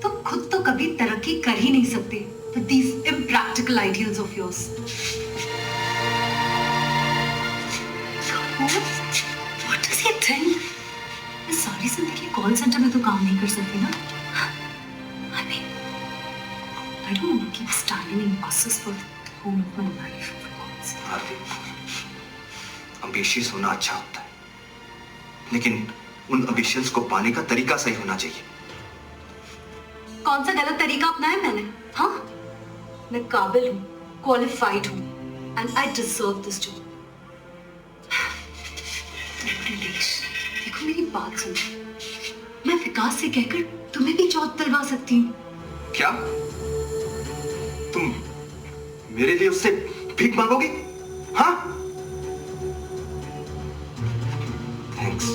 तुम खुद तो कभी तरक्की कर ही नहीं सकते with these impractical ideas of yours. What does he think? मैं सारी जिंदगी कॉल सेंटर में तो काम नहीं कर सकती ना। I mean, I don't want to keep standing in buses for the whole of my life.
Ambitious होना अच्छा होता है, लेकिन उन एम्बिशंस को पाने का तरीका सही होना चाहिए।
कौन सा गलत तरीका अपनाया मैंने? हाँ, मैं काबिल हूँ, क्वालिफाइड हूँ, and I deserve this job. देखो मेरी बात सुनो, मैं विकास से कहकर तुम्हें भी जॉब दिलवा सकती हूँ।
क्या? तुम मेरे लिए उससे भीख मांगोगी? हाँ? थैंक्स।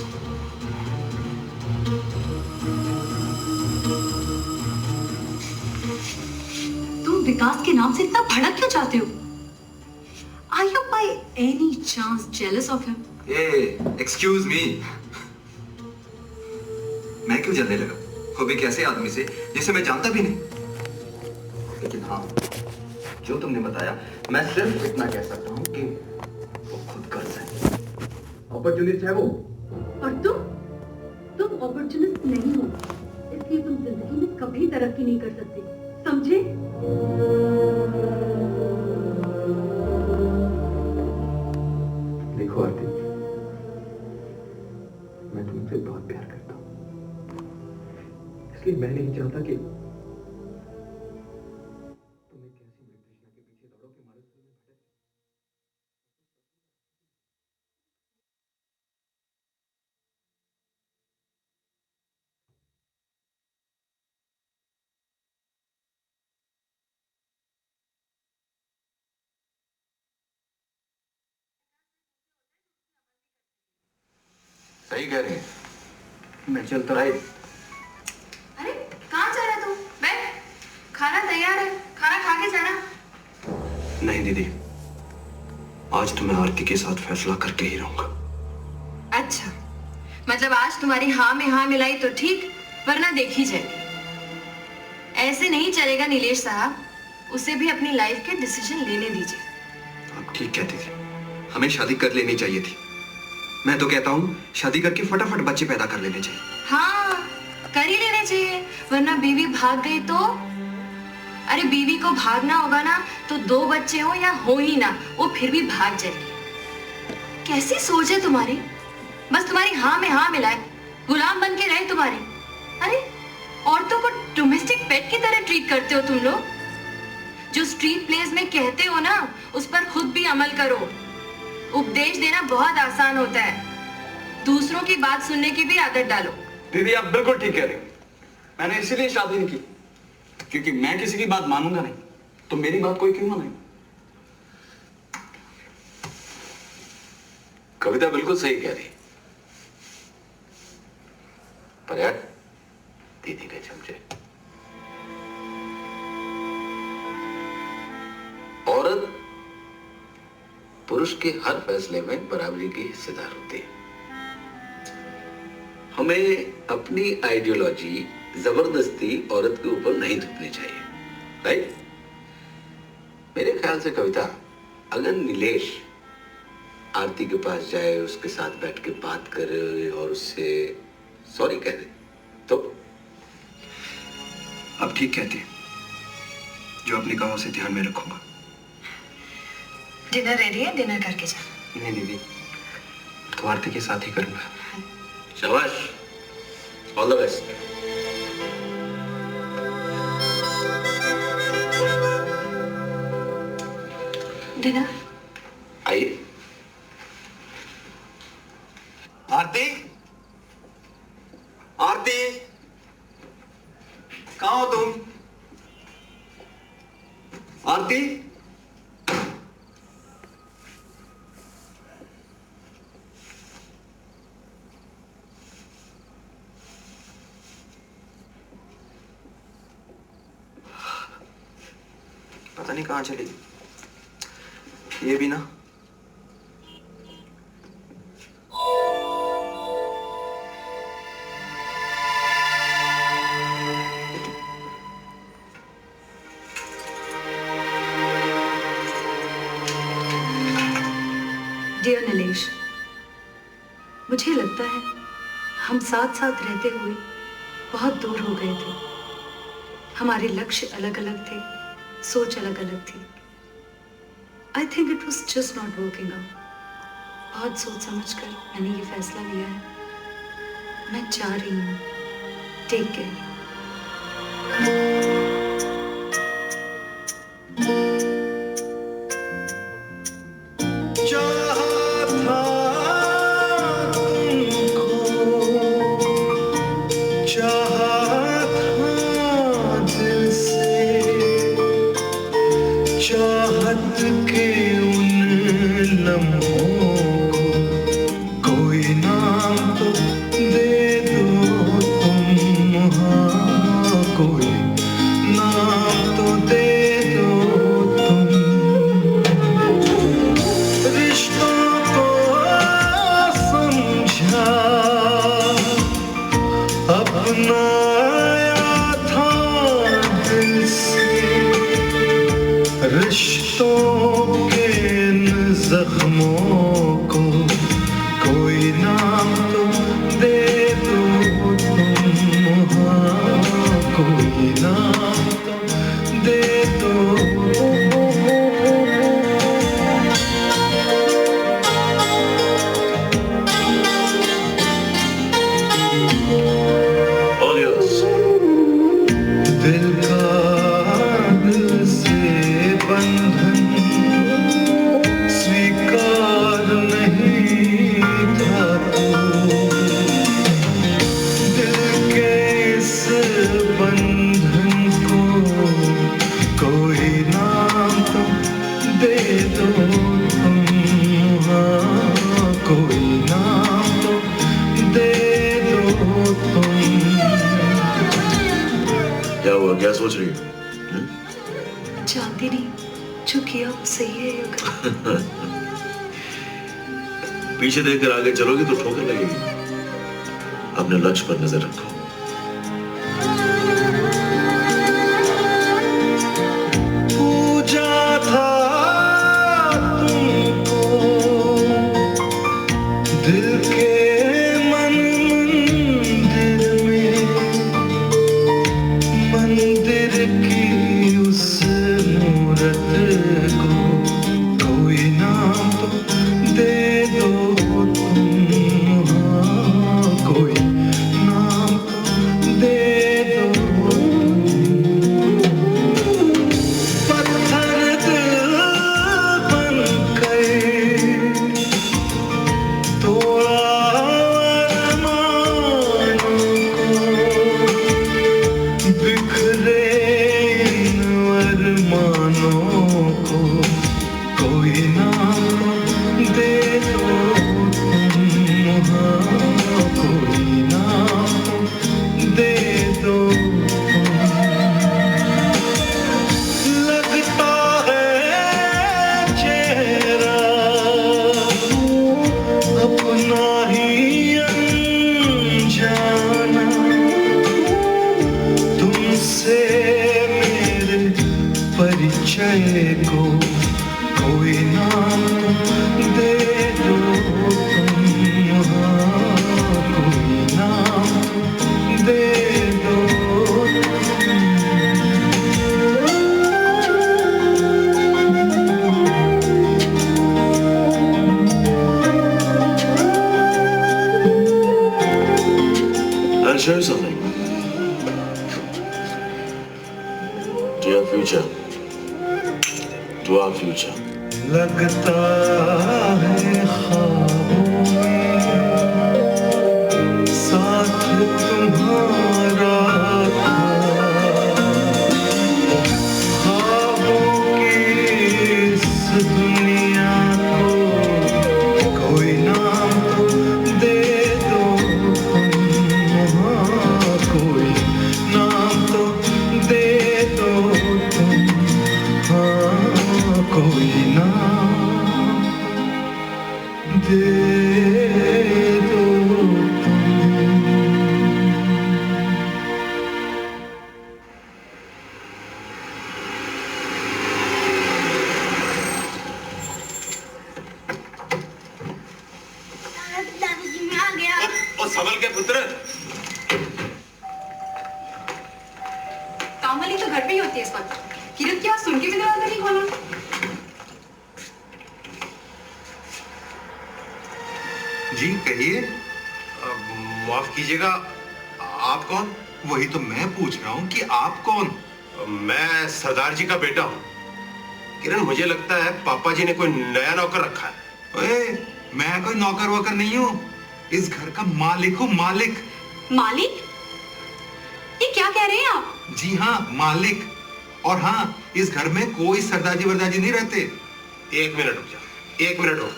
तुम विकास के नाम से इतना भड़क क्यों चाहते हो? Are you by any chance jealous of him?
Excuse me, मैं क्यों जलने लगा? वो भी कैसे आदमी से जिसे मैं जानता भी नहीं। लेकिन हाँ, जो तुमने बताया मैं सिर्फ इतना कह सकता हूँ कि वो खुद कर्ज है, अपॉर्चुनिस्ट है वो।
और तुम अपॉर्चुनिस्ट नहीं हो, इसलिए तुम जिंदगी में कभी तरक्की नहीं कर सकते, समझे?
देखो आरती, मैं तुमसे बहुत प्यार करता हूँ, इसलिए मैं नहीं चाहता कि
सही कह रहे हैं।
मैं चलता रहा।
अरे कहाँ जा रहा तू? बैठ, खाना तैयार है, खाना खा के जाना।
नहीं दीदी, आज तो मैं आरती के साथ फैसला करके ही रहूंगा।
अच्छा, मतलब आज तुम्हारी हाँ में हाँ मिलाई तो ठीक, वरना देखी जाएगी। ऐसे नहीं चलेगा नीलेश साहब, उसे भी अपनी लाइफ के डिसीजन लेने दीजिए।
आप ठीक कहती थी, हमें शादी कर लेनी चाहिए थी। मैं तो कहता हूँ शादी करके फटाफट बच्चे पैदा कर लेने चाहिए।
हाँ, कर ही लेने चाहिए, वरना बीवी भाग गई तो? अरे बीवी को भागना होगा ना तो 2 बच्चे हो या हो ही ना, वो फिर भी भाग जाएगी। कैसी सोच है तुम्हारी? बस तुम्हारी हाँ में हाँ मिलाए, गुलाम बन के रहे तुम्हारे। अरे औरतों को डोमेस्टिक पेट की तरह ट्रीट करते हो तुम लोग। जो स्ट्रीट प्लेस में कहते हो ना, उस पर खुद भी अमल करो। उपदेश देना बहुत आसान होता है, दूसरों की बात सुनने की भी आदत डालो।
दीदी आप बिल्कुल ठीक कह रहे हो। मैंने इसीलिए शादी नहीं की, क्योंकि मैं किसी की बात मानूंगा नहीं, तो मेरी बात कोई क्यों मानेगा?
कविता बिल्कुल सही कह रही, पर यार दीदी के चमचे। औरत पुरुष के हर फैसले में बराबरी की हिस्सेदार होती है। हमें अपनी आइडियोलॉजी जबरदस्ती औरत के ऊपर नहीं थोपनी चाहिए, राइट? मेरे ख्याल से कविता, अगर नीलेश आरती के पास जाए, उसके साथ बैठ के बात करे और उससे सॉरी कह दे, तो
आप ठीक कहते हैं, जो आपने कहा उसे ध्यान में रखूंगा।
डिनर रेडी है, डिनर करके जा।
नहीं दीदी, तो आरती के साथ ही करूंगा।
शाबाश, ऑल द बेस्ट।
डिनर
आइए।
आरती, आरती, कहाँ हो तुम? आरती, पता नहीं कहाँ चली ये भी ना।
डियर नीलेश, मुझे लगता है हम साथ साथ रहते हुए बहुत दूर हो गए थे। हमारे लक्ष्य अलग अलग थे, सोच अलग अलग थी। I think it was just not working out. बहुत सोच समझ कर मैंने ये फैसला लिया है। मैं जा रही हूँ। Take care.
चाहत के उन लम्हों को कोई नाम तो दे दो तुम, हाँ कोई नाम तो दे दो तुम। रिश्तों को समझा अपनाया था दिल से, रिश्तों के इन जख्मों को कोई नाम तो दे दो तुम, हाँ कोई नाम तो दे दो।
All yours.
दिल का दिल से बंधन स्वीकार नहीं था तो, दिल के इस बंधन को कोई नाम तो दे दो तुम, हाँ कोई नाम तो दे दो तुम।
क्या हुआ, क्या सोच रही है?
जानती नहीं, जो किया वो सही है या गलत।
पीछे देखकर आगे चलोगी तो ठोकर लगेगी। अपने लक्ष्य पर नजर रखो।
पूजा था तुमको दिल के मंदिर में, मंदिर की उस मूरत को कोई नाम तो दे दो तुम, हाँ कोई नाम तो दे दो। पत्थर दिल बन गए, तोड़ा अरमानों को, बिखरे इन अरमानों को कोई नाम दे दो तुम, हाँ कोई नाम दे दो तुम। लगता है चेहरा अपना ही अनजाना, तुमसे मेरे परिचय को कोई नाम दे दो तुम, हाँ कोई नाम दे दो
I'll show you something. To your future. To our future.
लगता है ख्वाबों में साथ तुम्हारा था, ख्वाबों की इस दुनिया को कोई नाम तो दे दो तुम, हाँ कोई नाम तो दे दो तुम, हाँ कोई नाम दे दो
दादाजी मैं आ गया।
और संभल के पुत्र।
काम वाली तो घर पे ही होती है इस वक्त। किरण क्या सुन के भी दरवाजा नहीं खोला?
जी कहिए।
माफ कीजिएगा, आप कौन?
वही तो मैं पूछ रहा हूँ कि आप कौन?
मैं सरदार जी का बेटा हूँ। किरण, मुझे लगता है पापा जी ने कोई नया नौकर रखा है।
ओए, मैं कोई नौकर वोकर नहीं हूँ, इस घर का मालिक हूँ, मालिक।
मालिक? ये क्या कह रहे हैं आप?
जी हाँ, मालिक। और हाँ, इस घर में कोई सरदारजी वरदारजी नहीं रहते।
एक मिनट रुक जा, एक मिनट रुक।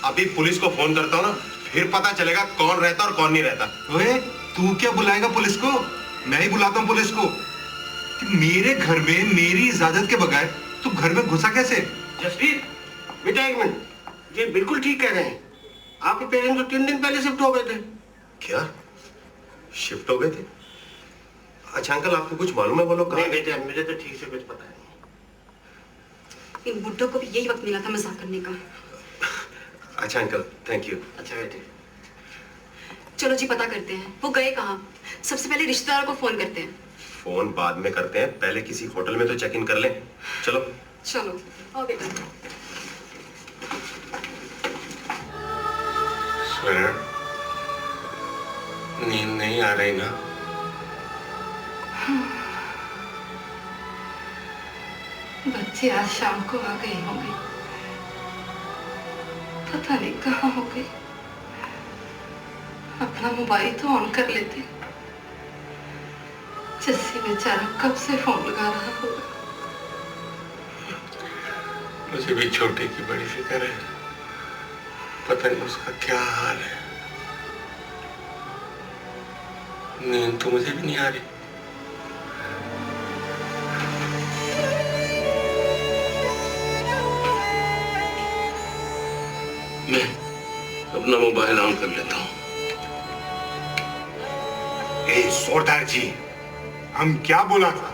अभी पुलिस को फोन करता हूँ ना, फिर पता चलेगा कौन रहता और कौन नहीं रहता।
ओए, तू क्या बुलाएगा पुलिस को? मैं ही बुलाता हूँ पुलिस को। कि मेरे घर में मेरी इजाजत के बगैर तू घर में घुसा कैसे?
जसवीर, बेटा एक मिनट, ये बिल्कुल ठीक कह रहे हैं। आपके पेरेंट्स तो 3 दिन पहले शिफ्ट हो गए थे। क्या शिफ्ट हो गए थे? अच्छा अंकल, आपको कुछ मालूम है वो लोग? नहीं बेटा, मुझे तो ठीक से कुछ पता नहीं।
इन बुड्ढों को भी यही वक्त मिला था मजाक करने का।
अच्छा अंकल, थैंक यू।
अच्छा बेटे,
चलो जी पता करते हैं वो गए कहाँ। सबसे पहले रिश्तेदारों को फोन करते हैं।
फोन बाद में करते हैं, पहले किसी होटल में तो चेक इन कर लें। चलो
चलो आओ बेटा।
स्वर्ण, नींद नहीं आ रही ना?
बच्चे आज शाम को आ गई होंगी, पता नहीं कहाँ हो गई। अपना मोबाइल तो ऑन कर लेते। जस्सी बेचारा कब से फोन लगा रहा होगा।
मुझे भी छोटे की बड़ी फिक्र है, पता नहीं उसका क्या हाल है। नींद तो मुझे भी नहीं आ रही। मैं अपना मोबाइल ऑन कर लेता हूँ।
सरदार जी, हम क्या बोला था?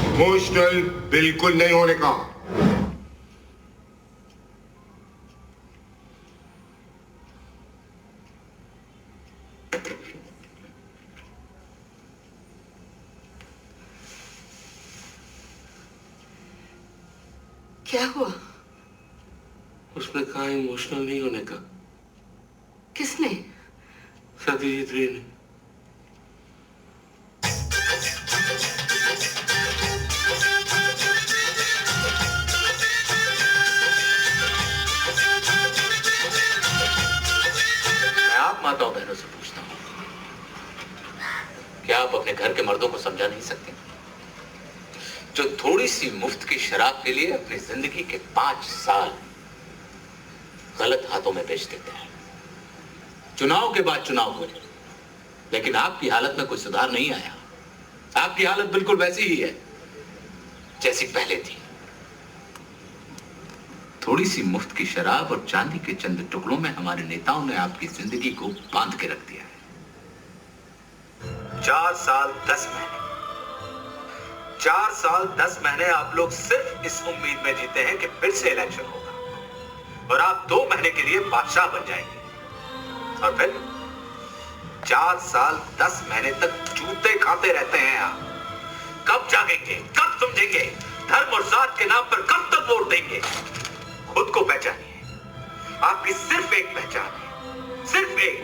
इमोशनल बिल्कुल नहीं होने का।
क्या हुआ?
उसने कहा इमोशनल नहीं होने का।
किसने?
सत्यजीत रे ने।
मैं आप माताओं बहनों से पूछता हूँ, क्या आप अपने घर के मर्दों को समझा नहीं सकते, जो थोड़ी सी मुफ्त की शराब के लिए अपनी जिंदगी के 5 साल गलत हाथों में बेच देते हैं। चुनाव के बाद चुनाव हुए, लेकिन आपकी हालत में कोई सुधार नहीं आया। आपकी हालत बिल्कुल वैसी ही है जैसी पहले थी। थोड़ी सी मुफ्त की शराब और चांदी के चंद टुकड़ों में हमारे नेताओं ने आपकी जिंदगी को बांध के रख दिया है। 4 साल 10 महीने, 4 साल 10 महीने आप लोग सिर्फ इस उम्मीद में जीते हैं कि फिर से इलेक्शन होगा और आप 2 महीने के लिए बादशाह बन जाएंगे, और फिर 4 साल 10 महीने तक जूते खाते रहते हैं आप। कब जागेंगे, कब समझेंगे, धर्म और जात के नाम पर कब तक वोट देंगे? खुद को पहचानिए। आपकी सिर्फ एक पहचान है, सिर्फ एक,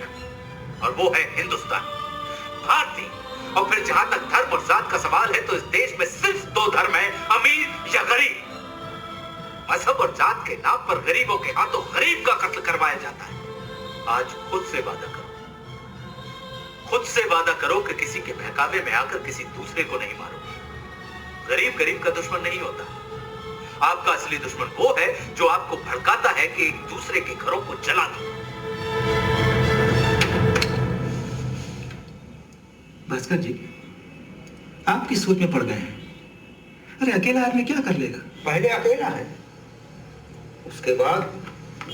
और वो है हिंदुस्तान, भारतीय। और फिर जहां तक धर्म और जात का सवाल है तो इस देश में सिर्फ 2 धर्म है, अमीर या गरीब। मजहब और जात के नाम पर गरीबों के हाथों गरीब का कत्ल करवाया जाता है। आज खुद से वादा करो, खुद से वादा करो कि किसी के बहकावे में आकर किसी दूसरे को नहीं मारोगे। गरीब गरीब का दुश्मन नहीं होता। आपका असली दुश्मन वो है जो आपको भड़काता है कि एक दूसरे के घरों को जला दो।
भास्कर जी, आप किस सोच में पड़ गए हैं? अरे अकेला आदमी क्या कर लेगा?
पहले अकेला है, उसके बाद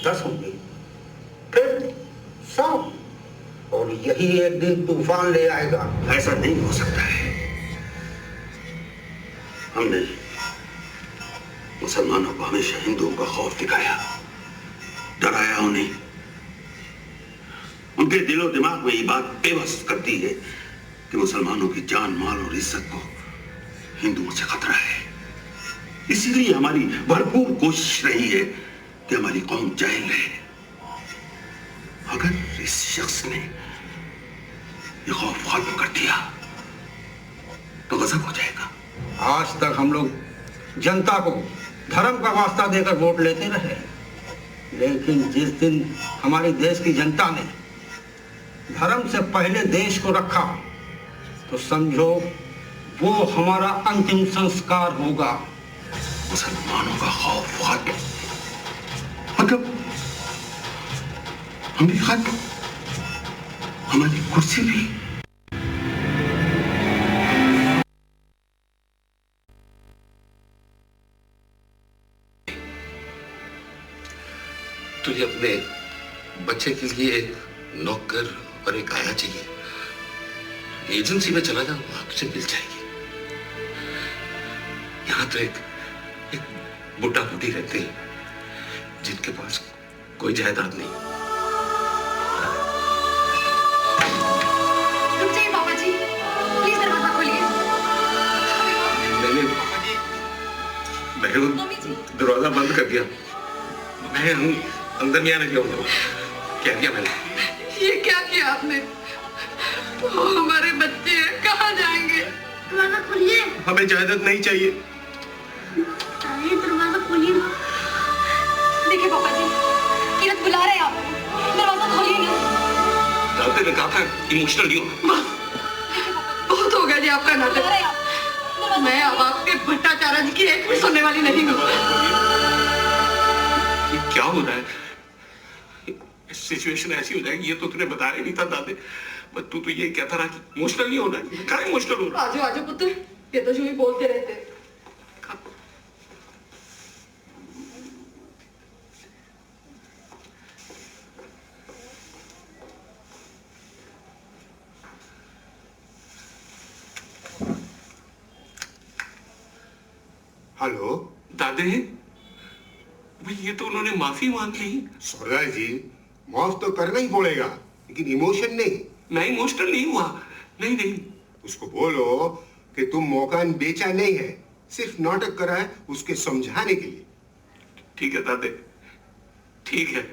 10 होंगे, फिर 100, और यही एक दिन तूफान ले आएगा।
ऐसा नहीं हो सकता है। हमने मुसलमानों को हमेशा हिंदुओं का खौफ दिखाया, डराया उन्हें। उनके दिलो दिमाग में ये बात बेबस करती है कि मुसलमानों की जान, माल और इज्जत को हिंदुओं से खतरा है। इसीलिए हमारी भरपूर कोशिश रही है कि हमारी कौम जाहिल रहे। अगर इस शख्स ने ये खौफ खत्म कर दिया तो गजब हो जाएगा।
आज तक हम लोग जनता को धर्म का वास्ता देकर वोट लेते रहे, लेकिन जिस दिन हमारे देश की जनता ने धर्म से पहले देश को रखा तो समझो वो हमारा अंतिम संस्कार होगा।
मुसलमानों का खौफ खत्म, मतलब हमें खत, हमारी कुर्सी भी। तुझे अपने बच्चे के लिए एक नौकर और एक आया चाहिए। एजेंसी में चला जा, आपसे मिल जाएगी। यहाँ तो एक बुढ़ा बुढ़ी रहते हैं जिनके पास कोई जायदाद नहीं।
रुक जाइए पापा जी, प्लीज दरवाजा खोलिए।
मैंने दरवाजा बंद कर दिया। मैं अंदर नहीं आने दिया। क्या किया मैंने?
ये क्या किया आपने? वो हमारे बच्चे हैं, कहाँ जाएंगे?
दरवाजा खोलिए। हमें जायदाद नहीं चाहिए।
दरवाजा खोलिए। देखिए पापा जी, कीरत बुला रहे हैं आपको, दरवाजा खोलिए ना।
दादी ने कहा था इमोशनल नहीं हो।
बहुत हो गया जी आपका नाटक। मैं अब आपके भट्टाचार्य जी की एक भी सुनने वाली नहीं हूँ।
क्या हो रहा है? सिचुएशन ऐसी हो जाएगी, ये तो तूने बताया नहीं था दादे। बस तू तो ये कहता रहा कि इमोशनल नहीं होना है। क्या इमोशनल हो रहा है?
आजो आजो पुत्र, ये तो जो ही बोलते रहते।
हेलो
दादे, भाई ये तो उन्होंने माफी मांग ली।
सरदार जी, माफ तो करना ही पड़ेगा, लेकिन इमोशन नहीं।
मैं इमोशनल नहीं हुआ। नहीं नहीं,
उसको बोलो कि तुम मकान बेचा नहीं है, सिर्फ नाटक करा है उसके समझाने के लिए।
ठीक है दादे, ठीक है।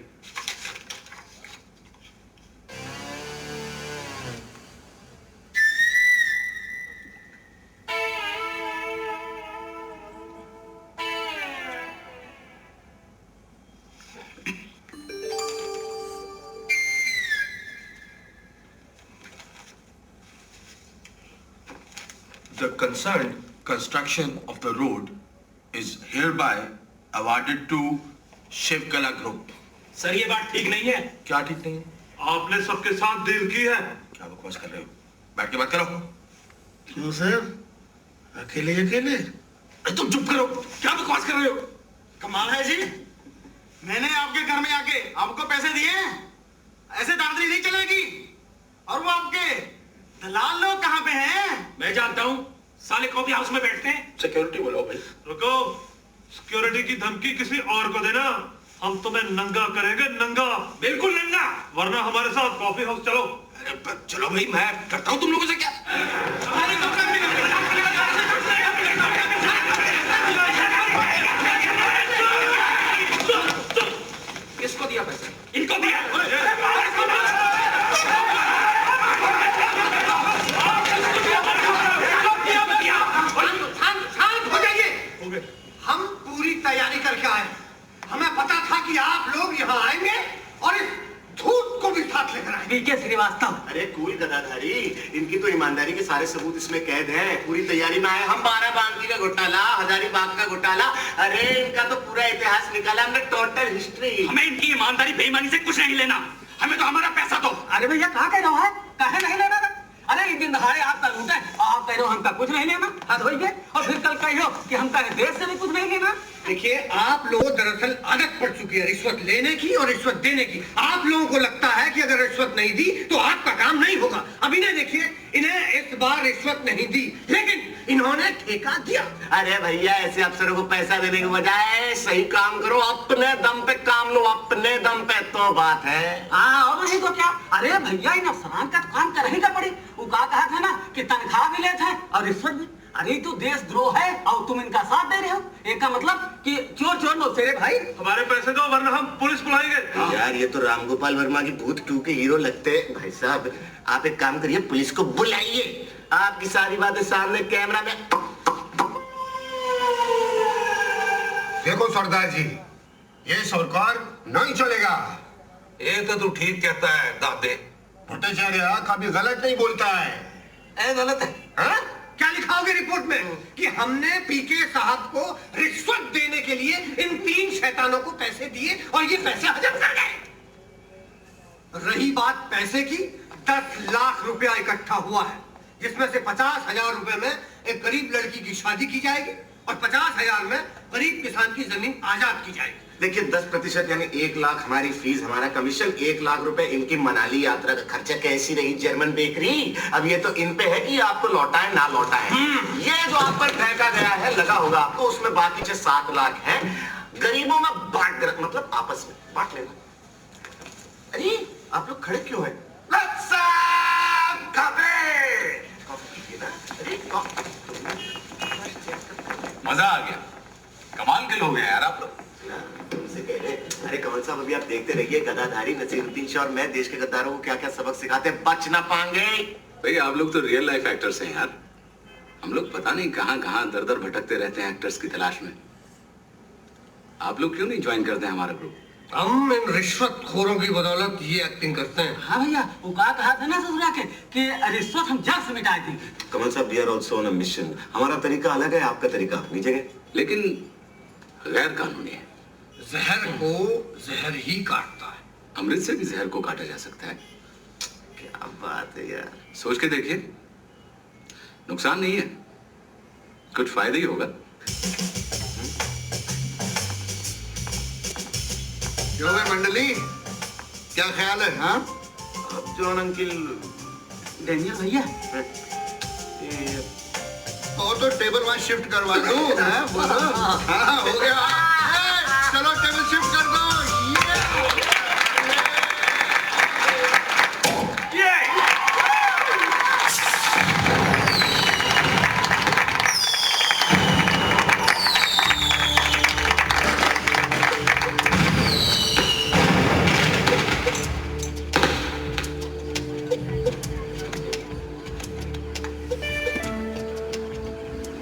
The concerned construction of the road is hereby awarded to Shiv कला ग्रुप।
सर ये बात ठीक नहीं है।
क्या ठीक नहीं है?
आपने सबके साथ डील की है।
क्या बकवास कर रहे हो? बैठ के बात करो।
क्यों सर, अकेले अकेले?
तुम चुप करो। क्या बकवास कर रहे हो?
कमाल है जी, मैंने आपके घर में आके आपको पैसे दिए, ऐसे दादागिरी नहीं चलेगी। और वो आपके दलाल लोग कहाँ पे हैं?
मैं जानता हूँ, साले कॉफी हाउस में बैठते हैं।
सिक्योरिटी बोलो भाई।
रुको, सिक्योरिटी की धमकी किसी और को देना, हम तुम्हें नंगा करेंगे, नंगा, बिल्कुल नंगा, वरना हमारे साथ कॉफी हाउस चलो।
अरे चलो भाई, मैं करता हूँ तुम लोगों से क्या?
किसको दिया पैसा? इनको दिया।
हम पूरी तैयारी करके आए। हमें पता था कि आप लोग यहाँ आएंगे और इस धूत को भी साथ लेकर आएंगे।
बीके श्रीवास्तव।
अरे कूल गदाधारी, इनकी तो ईमानदारी के सारे सबूत इसमें कैद हैं। पूरी तैयारी में आए हम। 12 बांकी का घोटाला, हजारीबाग का घोटाला, अरे इनका तो पूरा इतिहास निकाला हमने, टोटल हिस्ट्री।
हमें इनकी ईमानदारी बेईमानी से कुछ नहीं लेना, हमें तो हमारा पैसा दो।
अरे भैया कहाँ कह रहा है? कहे नहीं लेना? अरे एक दिन दहाड़े आपका लूटा है, आप कह रहे हो हमका कुछ नहीं लेना, हाथ धोइए, और फिर कल कहो कि हमका देश से भी कुछ नहीं लेना।
देखिए, आप लोग दरअसल आदत पड़ चुकी है रिश्वत लेने की और रिश्वत देने की। आप लोगों को लगता है कि अगर रिश्वत नहीं दी तो आपका काम नहीं होगा। अब इन्हें देखिए, इन्हें इस बार रिश्वत नहीं दी, लेकिन इन्होंने ठेका दिया।
अरे भैया, ऐसे अफसरों को पैसा देने के बजाय सही काम करो, अपने दम पे काम लो, अपने दम पे तो बात है।
हाँ, और नहीं तो क्या? अरे भैया, इन अफसरान का काम कर ही का पड़ी। वो कहा था ना कि तनख्वाह भी लेते हैं और रिश्वत भी। अरे तो देशद्रोह है और तुम इनका साथ दे रहे हो। एक का मतलब कि चोर चोर लो तेरे भाई।
हमारे पैसे दो वरना हम पुलिस बुलाएंगे।
यार ये तो रामगोपाल वर्मा की भूत 2 के हीरो लगते हैं। भाई साहब, आप एक काम करिए, पुलिस को बुलाइए, आपकी सारी बातें सामने कैमरा में।
देखो सरदार जी, ये सरकार नहीं चलेगा।
ये तो तू ठीक कहता है दादे।
भट्टाचार्य कभी गलत नहीं बोलता है।
गलत है? हाँ? क्या लिखाओगे रिपोर्ट में कि हमने पीके साहब को रिश्वत देने के लिए इन 3 शैतानों को पैसे दिए और ये पैसे हजम कर गए? रही बात पैसे की, 10 लाख रुपया इकट्ठा हुआ है, जिसमें से 50,000 रुपए में एक गरीब लड़की की शादी की जाएगी और 50,000 में गरीब किसान की जमीन आजाद की जाएगी।
देखिए 10% यानी 1 लाख हमारी फीस, हमारा कमीशन, 1 लाख रुपए इनकी मनाली यात्रा का खर्चा। कैसी रही जर्मन बेकरी? अब ये तो इन पे है कि आपको लौटाए ना लौटाए। ये जो आप पर फेंका गया है लगा होगा आपको, उसमें बाकी जो 7 लाख हैं गरीबों में बांट कर, मतलब आपस में बांट लेना। अरे आप लोग खड़े क्यों हैं?
मजा आ गया, कमाल के लोग हैं यार आप लोग।
तुमसे कह रहे, अरे कमल साहब अभी आप देखते रहिए, गद्दाधारी नसीरुद्दीन शाह और मैं देश के गद्दारों को क्या क्या सबक सिखाते हैं, बच ना पाएंगे।
भाई आप लोग तो रियल लाइफ एक्टर्स हैं यार, हम लोग पता नहीं कहां कहां दर दर भटकते रहते हैं एक्टर्स की तलाश में। आप लोग क्यों नहीं ज्वाइन करते हैं हमारा ग्रुप?
हम इन रिश्वतखोरों की बदौलत ये एक्टिंग करते हैं।
हाँ भैया, वो कहा था ना ससुरा के कि रिश्वत हम जड़ से मिटाए थे।
कमल साहब, we are also on a mission. हमारा तरीका अलग है, आपका तरीका अपनी जगह,
लेकिन गैर कानूनी है।
जहर को जहर ही काटता है।
अमृत से भी जहर को काटा जा सकता है।
क्या बात है यार,
सोच के देखिए, नुकसान नहीं है, कुछ फायदा ही होगा।
क्यों है मंडली, क्या ख्याल है? हाँ
अब जॉन अंकिल
डेनियल भैया
तो टेबल वहां शिफ्ट करवा दूं, हाँ बोलो। हाँ हो गया, चलो टेबल शिफ्ट कर दो।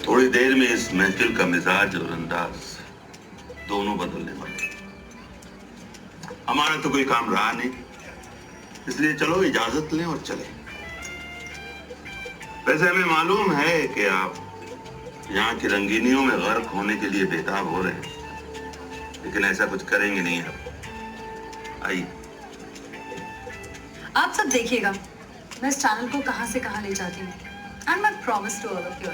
थोड़ी देर में इस महफिल का मिजाज और अंदाज दोनों बदलने वाले। हमारा तो कोई काम रहा नहीं, इसलिए चलो इजाजत लें और चलें। वैसे हमें मालूम है कि आप यहाँ की रंगीनियों में गर्क होने के लिए बेताब हो रहे हैं, लेकिन ऐसा कुछ करेंगे नहीं आप। आइए।
आप सब देखिएगा मैं इस चैनल को कहां से कहां ले जाती हूँ। And my promise to all of you,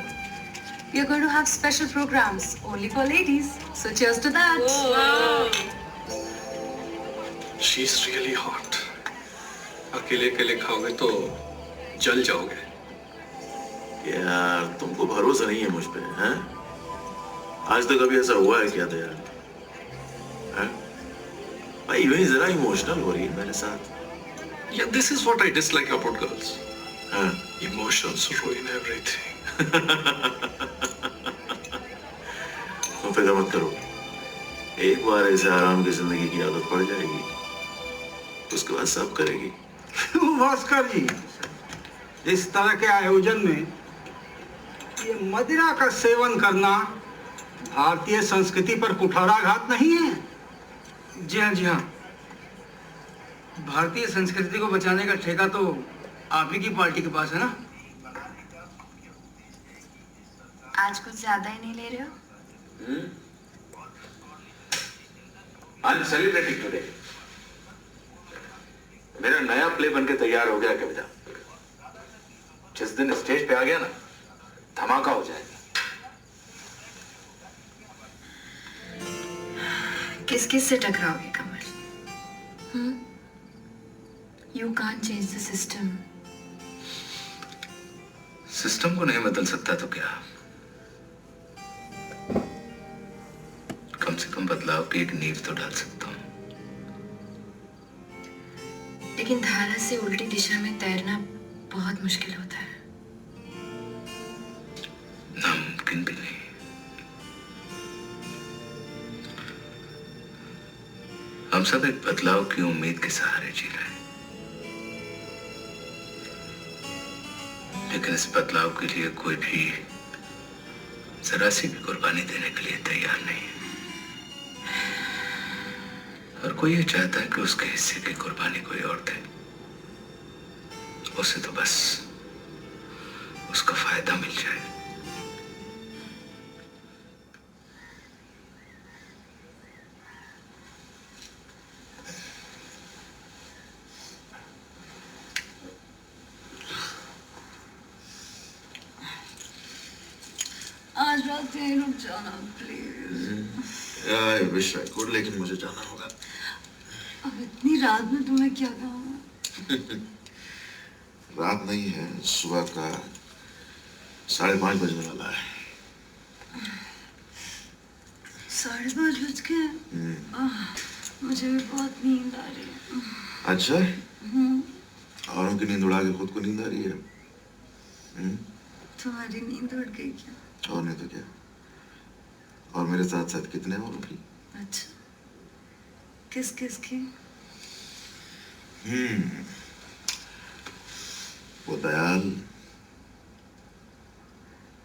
we are going to have special programs only for ladies. So cheers to that.
She's really hot. अकेले अकेले खाओगे तो जल जाओगे।
यार तुमको भरोसा नहीं है मुझ पे, हैं? आज तक कभी ऐसा हुआ है क्या दया? हैं? भाई यूं ही जरा इमोशनल हो रही है मेरे साथ।
Yeah, this is what I dislike about girls. Emotions ruin everything.
तुम फिक्र मत करो, एक बार ऐसे आराम की जिंदगी की आदत पड़ जाएगी, उसके बाद सब करेगी।
भास्कर जी, इस तरह के आयोजन में ये मदिरा का सेवन करना भारतीय संस्कृति पर कुठाराघात नहीं है?
जी हाँ, जी हाँ। भारतीय संस्कृति को बचाने का ठेका तो आप ही की पार्टी के पास है ना।
आज कुछ ज्यादा ही नहीं ले रहे हो?
I am celebrating today. मेरा नया प्ले बनके तैयार हो गया कविता। जिस दिन स्टेज पे आ गया ना, धमाका हो जाएगा।
किस किस से टकराओगे कमल? You can't change the system.
System को नहीं बदल सकता तो क्या, कम से कम बदलाव की एक नींव तो डाल सकता हूँ।
लेकिन धारा से उल्टी दिशा में तैरना बहुत मुश्किल होता है।
नामुमकिन भी नहीं। हम सब एक बदलाव की उम्मीद के सहारे जी रहे हैं, लेकिन इस बदलाव के लिए कोई भी जरा सी भी कुर्बानी देने के लिए तैयार नहीं है। और कोई ये चाहता है कि उसके हिस्से की कुर्बानी कोई और दे, उसे तो बस उसका फायदा मिल जाए।
आते हैं, रुक जाना please.
I wish I could, लेकिन मुझे जाना होगा।
अब इतनी रात में तुम्हें क्या काम है?
रात नहीं है, सुबह का 5:30 बजने वाला है।
5:30 बज गए? मुझे भी बहुत नींद आ रही है।
अच्छा, औरों की नींद उड़ा के खुद को नींद आ रही है?
तुम्हारी नींद उड़ गई क्या?
और नहीं तो क्या। और मेरे साथ साथ कितने और भी।
अच्छा, किस किस की?
वो दयाल,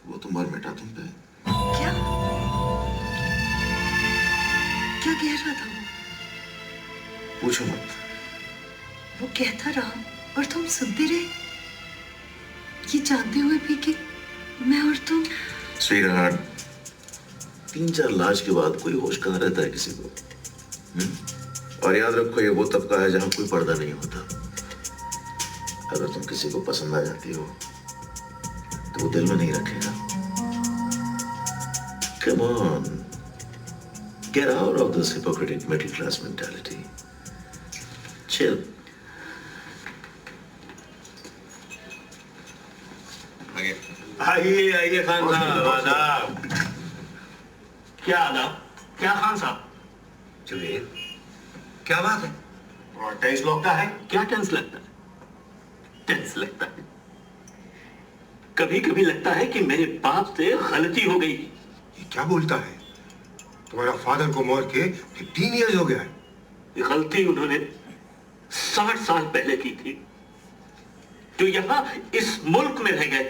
वो तो मर मिटा तुम पे।
क्या क्या कह रहा था वो?
पूछो मत।
वो कहता रहा और तुम सुनते रहे, ये जानते हुए भी कि मैं और तुम।
स्वीटहार्ट, 3-4 लाश के बाद कोई होश कहाँ रहता है किसी को? और याद रखो, ये वो तबका है जहां कोई पर्दा नहीं होता। अगर तुम किसी को पसंद आ जाती हो तो वो दिल में नहीं रखेगा। Come on, get out of this hypocritic middle class mentality. Chill.
आइए आइए खान साहब, आदाब।
क्या आदाब? क्या खान साहब?
जुबेर, क्या बात है? और टेंस लगता है?
क्या टेंस लगता है? टेंस लगता है, कभी कभी लगता है कि मेरे बाप से गलती हो गई।
ये क्या बोलता है? तुम्हारा फादर को मर के 15 इयर्स हो गया है।
गलती उन्होंने 60 साल पहले की थी, जो यहां इस मुल्क में रह गए।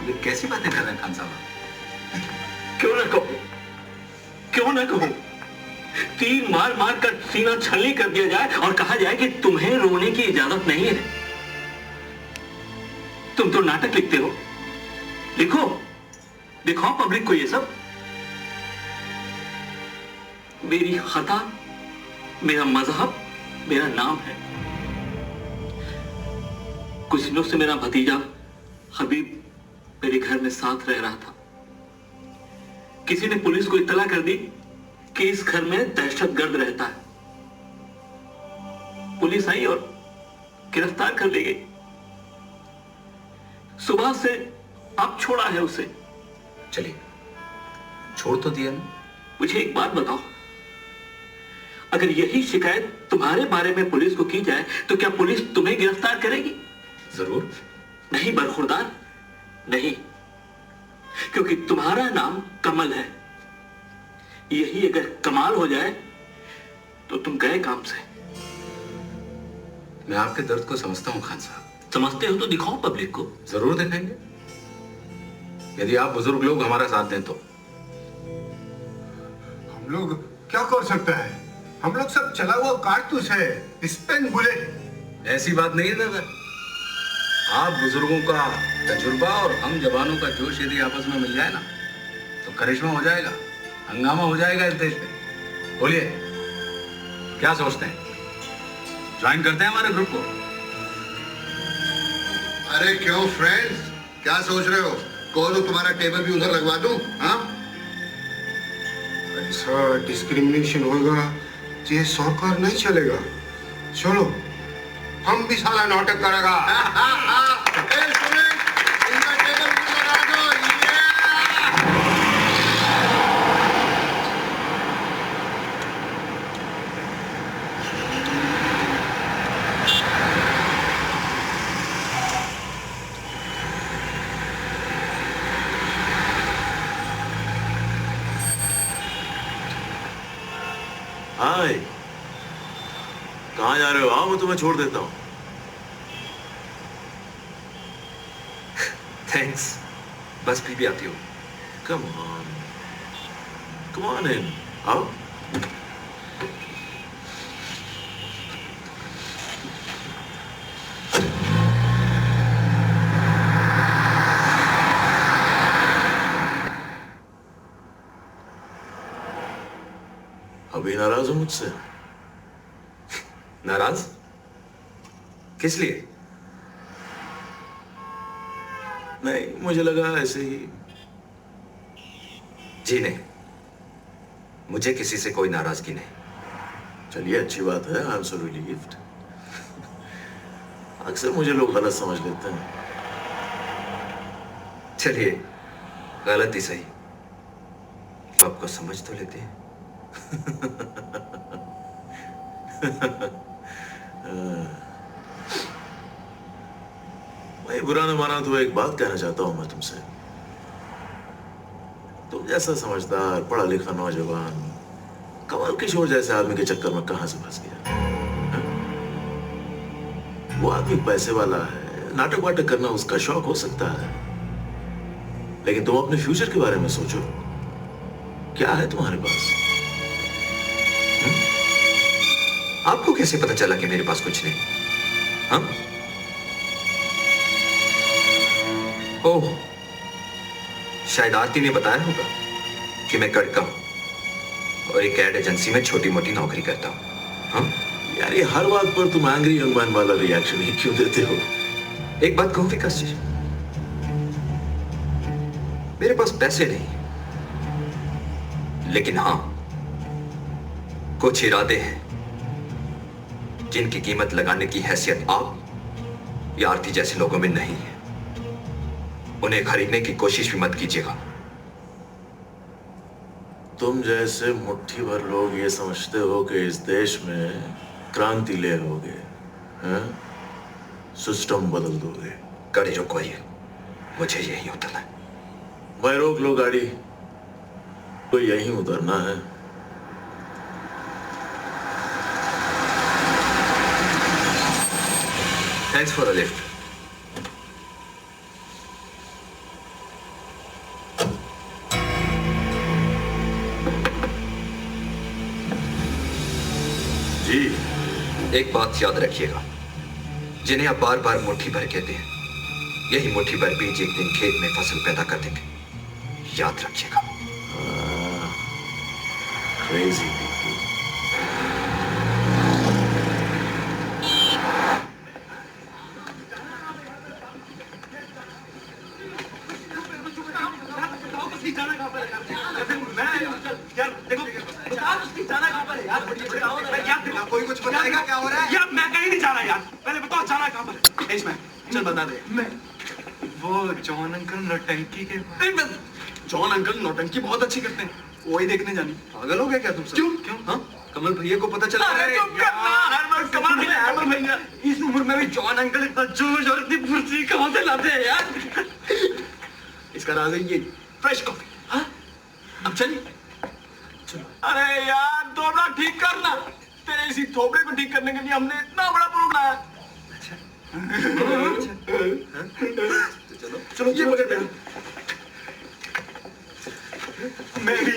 ये कैसी बातें कर रहे हैं खान साहब?
क्यों ना कहूं, क्यों ना कहूं, तीर मार मार कर सीना छलनी कर दिया जाए और कहा जाए कि तुम्हें रोने की इजाजत नहीं है। तुम तो नाटक लिखते हो, लिखो, दिखाओ पब्लिक को ये सब। मेरी खता, मेरा मजहब, मेरा नाम है। कुछ दिनों से मेरा भतीजा हबीब मेरे घर में साथ रह रहा था। किसी ने पुलिस को इत्तला कर दी कि इस घर में दहशतगर्द रहता है। पुलिस आई और गिरफ्तार कर ली गई। सुबह से अब छोड़ा है उसे।
चलिए, छोड़ तो दिया ना।
मुझे एक बात बताओ, अगर यही शिकायत तुम्हारे बारे में पुलिस को की जाए तो क्या पुलिस तुम्हें गिरफ्तार करेगी?
जरूर।
नहीं बरखुरदार, नहीं, क्योंकि तुम्हारा नाम कमल है। यही अगर कमाल हो जाए तो तुम गए काम से।
मैं आपके दर्द को समझता हूं खान साहब।
समझते हो तो दिखाओ पब्लिक को।
जरूर दिखाएंगे, यदि आप बुजुर्ग लोग हमारा साथ दें तो।
हम लोग क्या कर सकते हैं? हम लोग सब चला हुआ कारतूस है, स्पेन बुलेट।
ऐसी बात नहीं है दादा। आप बुजुर्गों का तजुर्बा और हम जवानों का जोश यदि आपस में मिल जाए ना तो करिश्मा हो जाएगा, हंगामा हो जाएगा इस देश में। बोलिए, क्या सोचते हैं? ज्वाइन करते हैं हमारे ग्रुप को?
अरे क्यों फ्रेंड्स, क्या सोच रहे हो? कहो तो तुम्हारा टेबल भी उधर लगवा दूं? हाँ,
ऐसा डिस्क्रिमिनेशन होगा ये सरकार नहीं चलेगा। चलो, हम भी साला नाटक करेगा।
हाय, कहाँ जा रहे हो? आओ, मैं तुम्हें छोड़ देता हूँ।
थैंक्स, बस भी आती हो।
Come on, come on in. आओ। अभी नाराज हो मुझसे?
नाराज? किस लिए?
नहीं, मुझे लगा ऐसे ही।
जी नहीं, मुझे किसी से कोई नाराजगी नहीं।
चलिए, अच्छी बात है। I am so relieved. अक्सर मुझे लोग गलत समझ लेते हैं।
चलिए, गलत ही सही, आपको समझ तो लेते हैं।
भाई, बुरा न माना तो एक बात कहना चाहता हूं मैं तुमसे। तुम जैसा समझदार पढ़ा लिखा नौजवान कमल किशोर जैसे आदमी के चक्कर में कहां से फंस गया? वो आदमी पैसे वाला है, नाटक वाटक करना उसका शौक हो सकता है, लेकिन तुम अपने फ्यूचर के बारे में सोचो। क्या है तुम्हारे पास?
आपको कैसे पता चला कि मेरे पास कुछ नहीं? हाँ? ओह, शायद आरती ने बताया होगा कि मैं लड़का हूं और एक एड एजेंसी में छोटी मोटी नौकरी करता हूं। हाँ?
यार, ये हर बात पर तुम एंग्री यंग मैन वाला रिएक्शन ही क्यों देते हो?
एक बात कहूं विकास जी, मेरे पास पैसे नहीं, लेकिन हां, कुछ इरादे हैं जिनकी कीमत लगाने की हैसियत आप या आरती जैसे लोगों में नहीं है। उन्हें खरीदने की कोशिश भी मत कीजिएगा।
तुम जैसे मुट्ठी भर लोग ये समझते हो कि इस देश में क्रांति ले लोगे, सिस्टम बदल दोगे।
गाड़ी रोकवाइए, मुझे यहीं उतरना है।
भाई, रोक लो गाड़ी, तो यहीं उतरना है।
Thanks for the lift.
जी,
एक बात याद रखिएगा, जिन्हें आप बार बार मुट्ठी भर कहते हैं, यही मुट्ठी भर बीज एक दिन खेत में फसल पैदा कर देंगे। याद रखिएगा।
क्रेजी।
कोई कुछ बताएगा क्या हो रहा है?
यार, मैं कहीं नहीं जा रहा यार। पहले बताओ जाना कहाँ पर?
इसमें चल बता दे।
मैं वो जॉन अंकल नौटंकी के
जॉन अंकल नौटंकी बहुत अच्छी करते हैं, वही देखने जानी। पागल हो गया क्या तुम सब? क्यों? हाँ? कमल भैया को पता चला?
कमल भैया इस उम्र में भी जॉन अंकल इतना जोश और इतनी फुर्ती कहाँ से लाते हैं यार?
इसका राज है ये फ्रेश कॉफी। हाँ? अब चलिए।
अरे यार, थोबड़ा ठीक करना। तेरे इसी थोबड़े को ठीक करने के लिए हमने इतना बड़ा पुल बनाया।
चलो चलो, ये पकड़ ले।
मैं भी।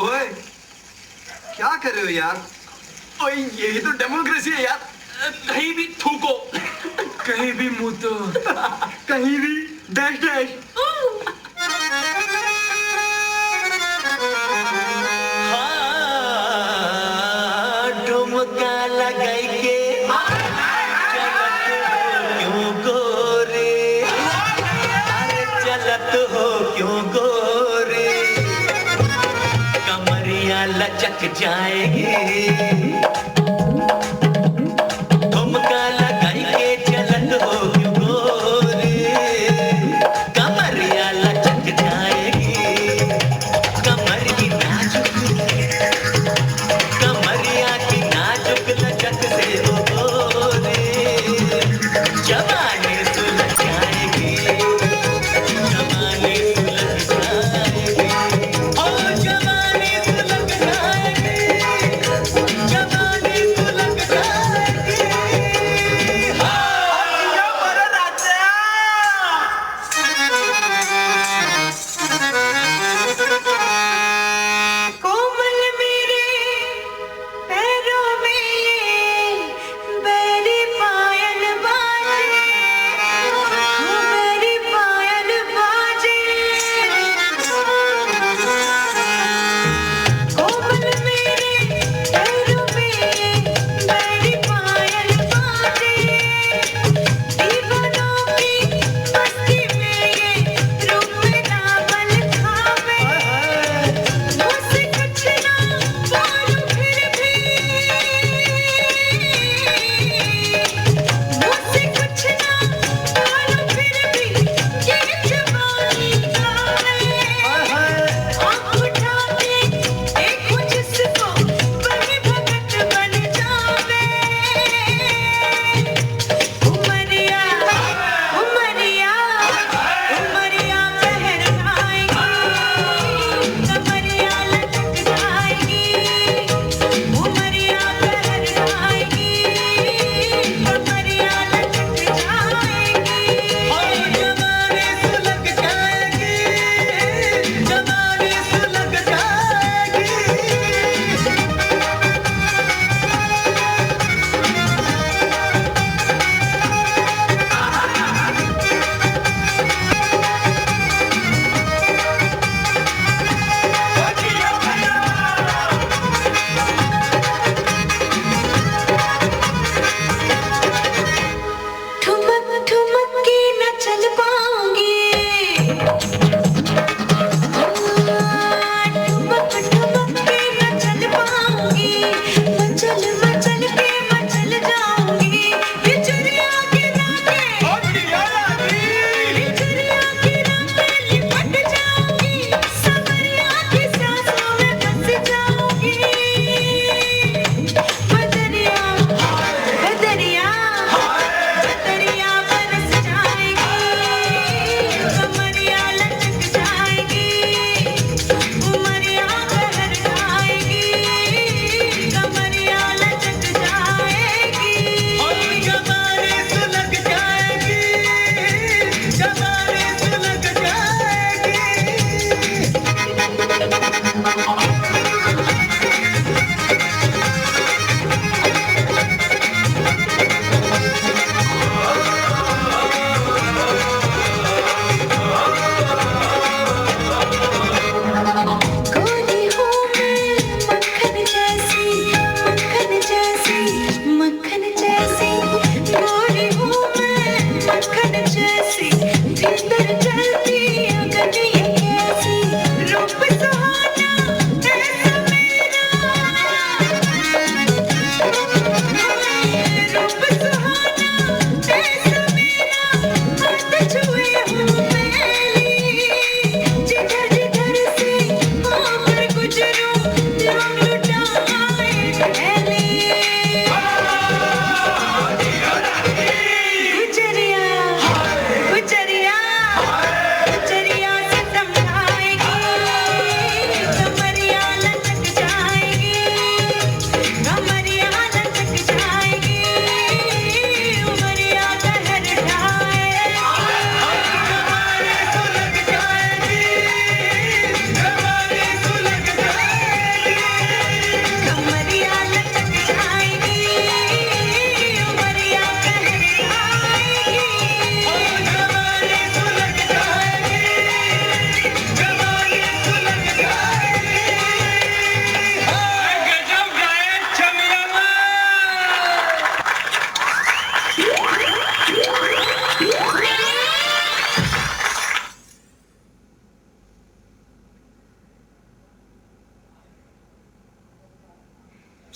ओए, क्या कर रहे हो यार?
ओए, यही तो डेमोक्रेसी है यार। कहीं भी थूको, कहीं भी मुतो, कहीं भी डैश डैश।
ठुमका लगाई के चलत हो क्यों गोरे, कमरिया लचक जाएगी। ठुमका लगाई के चलत हो क्यों गोरे, कमरिया लचक जाएगी। कमर की नाजुक, कमरिया की नाजुक लचक से हो गोरे, जवानी सुलझ जाएगी, जवानी सुलझ जाएगी, ओ जवानी सुलझ जाएगी, जवानी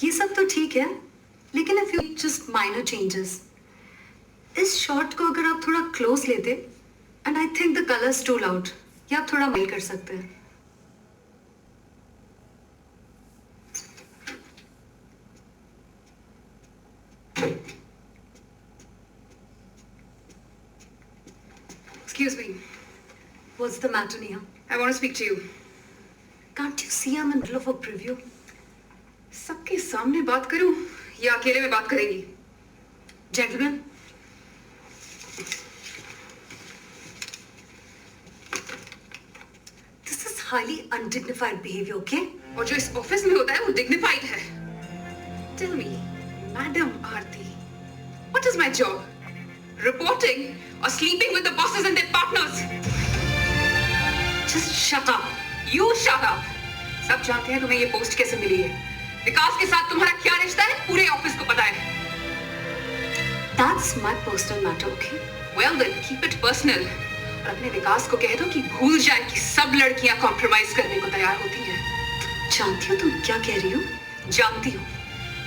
ये सब तो ठीक है, लेकिन if you just minor changes, इस शॉट को अगर आप थोड़ा क्लोज लेते, and I think the colour is too loud, या आप थोड़ा मेल कर सकते हैं।
Excuse me.
What's the matter, Neha?
I want to speak to you.
Can't you see I'm in the middle of a preview?
सबके सामने बात करूं या अकेले में बात करेंगी?
Gentlemen. This is highly undignified behavior, okay?
और जो इस ऑफिस में होता है वो डिग्निफाइड है। Tell me, Madam Aarti, what is my job? Reporting or sleeping with the bosses and their partners?
Just shut up.
You shut up. सब जानते हैं तुम्हें ये पोस्ट कैसे मिली है। विकास के साथ तुम्हारा क्या रिश्ता है पूरे ऑफिस को पता है।
That's my personal matter, okay?
Well then, keep it personal. और अपने विकास को कह दो कि भूल जाए कि सब लड़कियां कॉम्प्रोमाइज करने को तैयार होती हैं।
जानती हो तुम क्या कह रही हो?
जानती हूँ।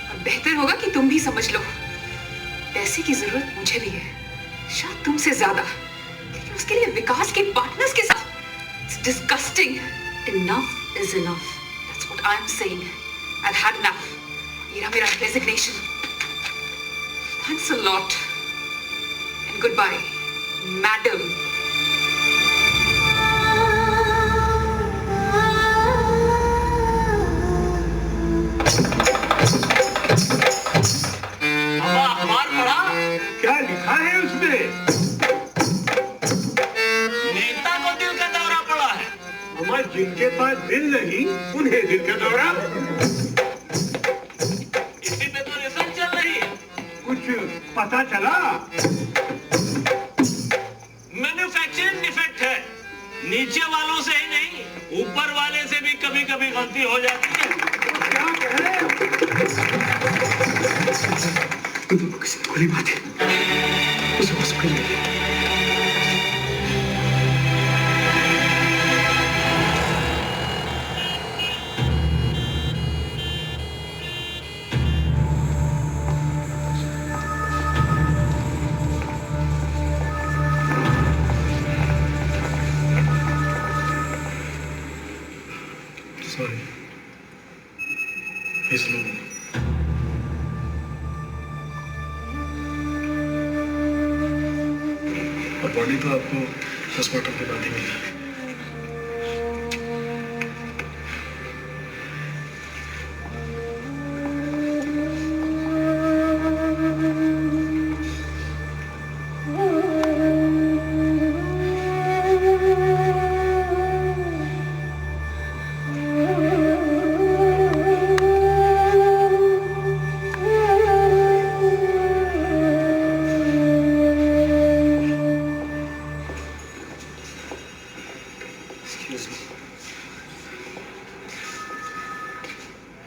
और बेहतर होगा कि तुम भी समझ लो। पैसे की जरूरत मुझे भी है, शायद तुमसे ज्यादा, लेकिन उसके लिए विकास के पार्टनर्स के साथ it's disgusting.
Enough is enough.
That's what I'm saying. I've had enough. ये रहा मेरा resignation. Thanks a lot. And goodbye, Madam.
अखबार पढ़ा?
क्या लिखा है उसमें?
नेता को दिल का दौरा पड़ा है।
हमारे जिनके पास दिल नहीं, उन्हें दिल का दौरा?
इसी पे तो रिसर्च चल रही है।
कुछ पता चला?
मैन्युफैक्चरिंग डिफेक्ट है। नीचे वालों से ही नहीं, ऊपर वाले से भी कभी कभी गलती हो जाती है।
किसी ने गोली मारी, उसे हॉस्पिटल ले गए।
सॉरी, इस लोगों और बॉडी तो आपको पोस्टमार्टम के बाद ही मिला है।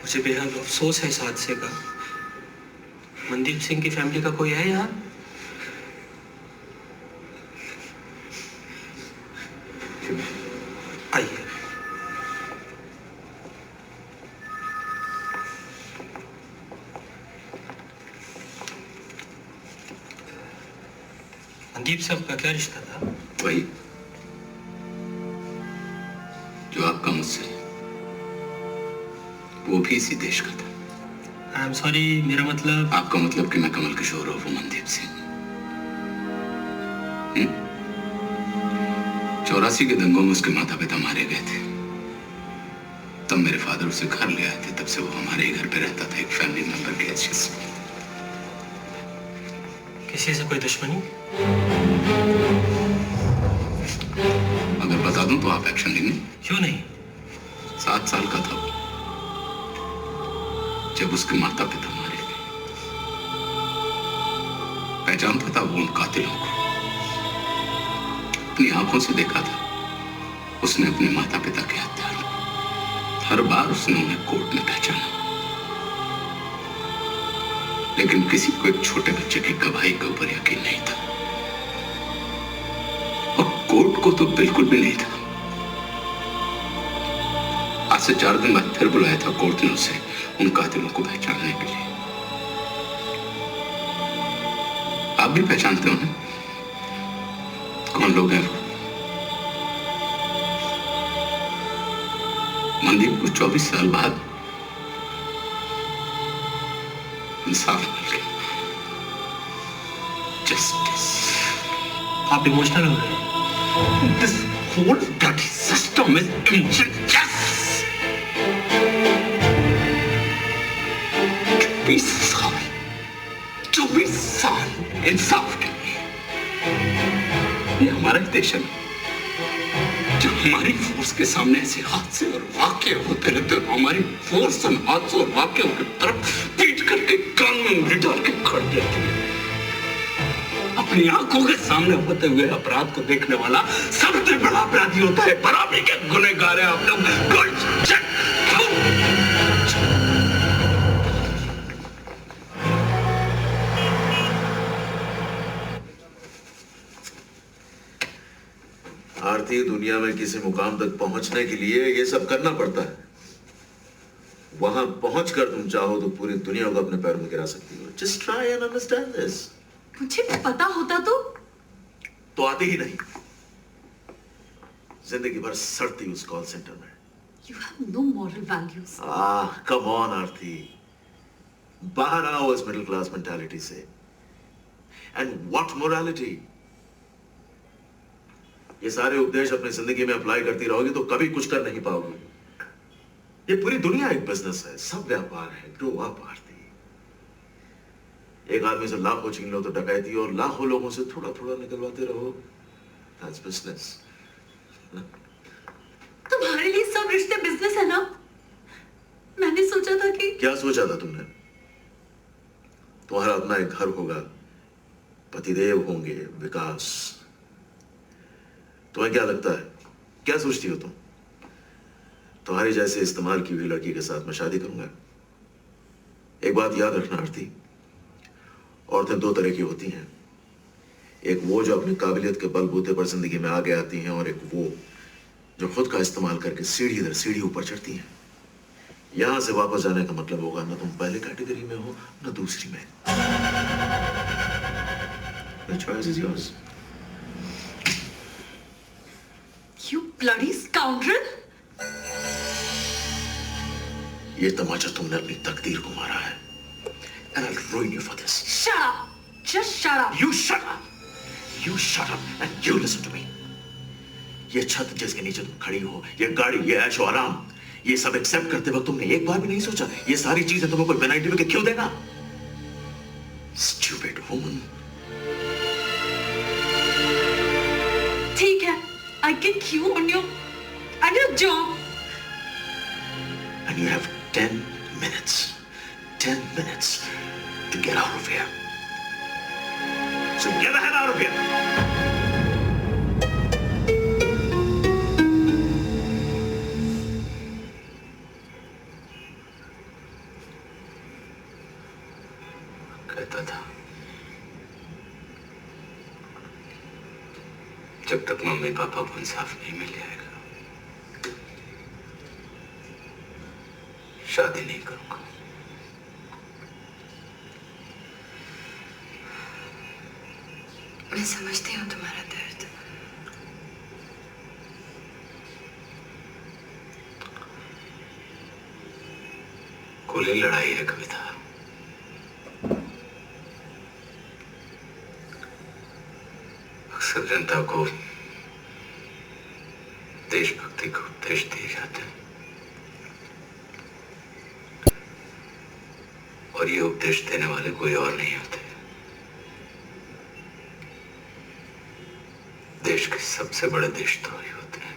मुझे बेहद अफसोस है इस हादसे का। मनदीप सिंह की फैमिली का कोई है यहाँ? आइए। मनदीप साहब का क्या रिश्ता था?
वही जो आपका मुझसे, वो भी इसी देश का था।
आई एम सॉरी, मेरा मतलब।
आपका मतलब कि मैं कमल किशोर और वो मनदीप सिंह। 84 के दंगों में उसके माता पिता मारे गए थे। तब मेरे फादर उसे घर ले आए थे, तब से वो हमारे ही घर पे रहता था, एक फैमिली मेंबर के हैसियत से।
किसी से कोई दुश्मनी?
अगर बता दूं तो आप एक्शन लेंगे?
क्यों नहीं?
7 साल का था जब उसके माता पिता मारे गए। पहचानता था वो उन कातिलों को, अपनी आंखों से देखा था उसने अपने माता पिता के हत्यारों। हर बार उसने उन्हें कोर्ट में पहचाना, लेकिन किसी को एक छोटे बच्चे की गवाही के ऊपर यकीन नहीं था, और कोर्ट को तो बिल्कुल भी नहीं था। आज से 4 दिन बाद फिर बुलाया था कोर्ट ने उसे,
उन कातिलों को पहचानने के लिए। आप भी पहचानते हो ना कौन लोग हैं वो? मनदीप को 24 साल बाद इंसाफ मिल गया। जस्टिस।
आप इमोशनल हो रहे हैं।
This whole bloody system is injustice. 24 साल इंसाफ के लिए। ये हमारा ही देश है जो हमारी फोर्स के सामने ऐसे हादसे और वाकये होते रहते हैं। हमारी फोर्स उन हादसों और वाकयों की तरफ पीट करके कान में उंगली डाल के खड़ जाती है। अपनी आंखों के सामने होते हुए अपराध को देखने वाला सबसे बड़ा अपराधी होता है। बराबरी के गुनहगार हैं आप लोग।
आरती, दुनिया में किसी मुकाम तक पहुंचने के लिए ये सब करना पड़ता है। वहां पहुंचकर तुम चाहो तो पूरी दुनिया को अपने पैर में गिरा सकती हो। Just try and understand this.
मुझे पता होता तो
आती ही नहीं। जिंदगी भर सड़ती उस कॉल सेंटर में।
You have no moral values.
Come on, आरती। बाहर आओ इस मिडिल क्लास मेंटालिटी से। And what morality? ये सारे उपदेश अपनी जिंदगी में अप्लाई करती रहोगी तो कभी कुछ कर नहीं पाओगी। ये पूरी दुनिया एक बिजनेस है, सब व्यापार है। ग्रो अप आरती। एक आदमी से लाखों छीन लो तो डकैती, और लाखों लोगों से थोड़ा थोड़ा निकलवाते रहो, दैट्स बिजनेस।
तुम्हारे लिए सब रिश्ते बिजनेस है ना? मैंने सोचा था कि
क्या सोचा था तुमने? तुम्हारा अपना एक घर होगा, पतिदेव होंगे, विकास। तुम्हें क्या लगता है, क्या सोचती हो तुम? तुम्हारी जैसे इस्तेमाल की हुई लड़की के साथ मैं शादी करूंगा? एक बात याद रखना आरती, औरतें दो तरह की होती हैं। एक वो जो अपनी काबिलियत के बलबूते पर जिंदगी में आगे आती हैं, और एक वो जो खुद का इस्तेमाल करके सीढ़ी दर सीढ़ी ऊपर चढ़ती हैं। यहां से वापस जाने का मतलब होगा ना तुम पहले कैटेगरी में हो ना दूसरी में। The choice is yours.
You bloody scoundrel!
ये तमाचा तुमने अपनी तकदीर को मारा है। And I'll ruin you for this.
Shut up! Just shut up!
You shut up! You shut up and you listen to me. ये छत जिसके नीचे तुम खड़ी हो, ये गाड़ी, ये ऐशो आराम, ये सब एक्सेप्ट करते वक्त तुमने एक बार भी नहीं सोचा ये सारी चीजें तुम्हें कोई पेनल्टी में क्यों देगा? Stupid woman.
ठीक है, I get you on your job.
And you have 10 minutes. 10 minutes to get out of here. So get the hell out of here.
कहता था जब तक मम्मी पापा को इंसाफ नहीं मिल जाएगा शादी नहीं करूंगा।
मैं समझती हूँ तुम्हारा दर्द।
खुली लड़ाई है कविता। अक्सर जनता को देशभक्ति का उपदेश दिए जाते हैं और ये उपदेश देने वाले कोई और नहीं होते। देश के सबसे बड़े देशद्रोही होते हैं।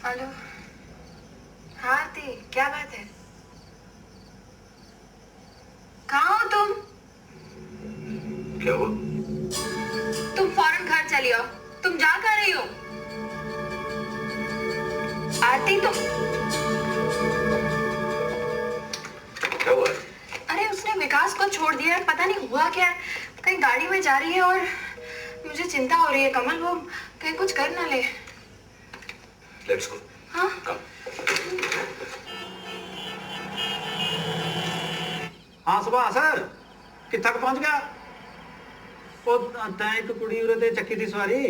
हेलो, हाँ आरती, क्या बात है? कहाँ हो तुम?
क्या हुआ?
तुम फौरन घर चली आओ। तुम जा कहाँ रही हो? आरती, तुम
क्या हुआ?
अरे उसने विकास को छोड़ दिया है, पता नहीं हुआ क्या है। कहीं गाड़ी में जा रही है और मुझे चिंता हो रही है कमल, वो कहीं कुछ कर ना ले।
Let's go.
हाँ?
हाँ सुबह सर कितना तक पहुंच गया? वो तय एक कुड़ी उरे ते चक्की थी सवारी।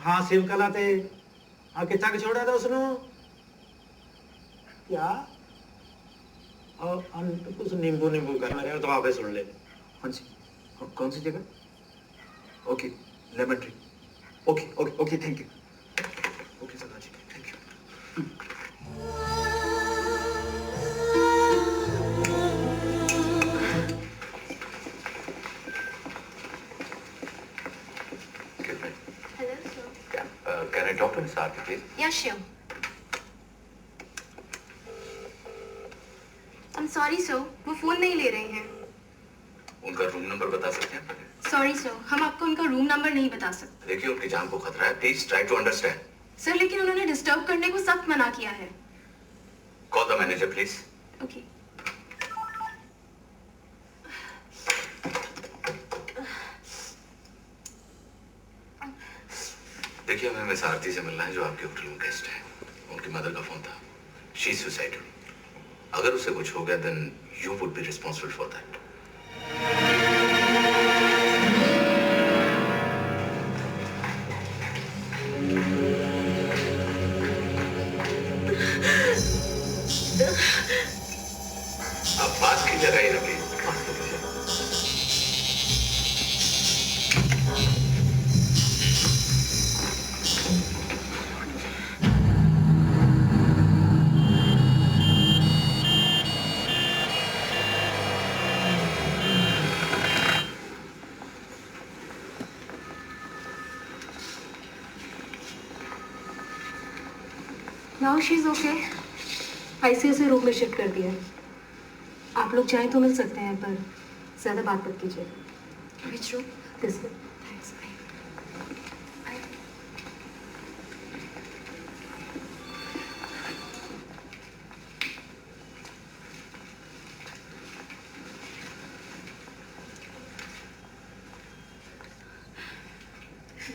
हाँ शिव कला ते कितना के छोड़ा था उसने? क्या? और कुछ नींबू कर रहे तो आप सुन ले।
कौन सी जगह? Okay, lemon tree. Okay okay okay, thank you. Okay Sardar ji, thank you. Can I talk to Miss Aarti, please?
Yeah, sure. I'm sorry sir, वो फोन नहीं ले रहे हैं।
उनका रूम नंबर बता सकते हैं?
सॉरी सर, हम आपको उनका रूम नंबर नहीं बता सकते।
देखिए उनकी जान को खतरा है, please try to understand.
Sir लेकिन उन्होंने डिस्टर्ब करने को सख्त मना किया है।
Call the manager please.
Okay.
देखिए हमें मिस आरती से मिलना है जो आपके होटल में गेस्ट है। उनकी मदर का फोन था, शी इज सुसाइडेड। अगर उसे कुछ हो गया then you would be responsible for that. आप बात की जगह ही रखिए।
Now she is okay. ICU से रूम में शिफ्ट कर दिया है। आप लोग चाहें तो मिल सकते हैं पर ज्यादा बात मत कीजिए।
Which room?
This way.
Thanks.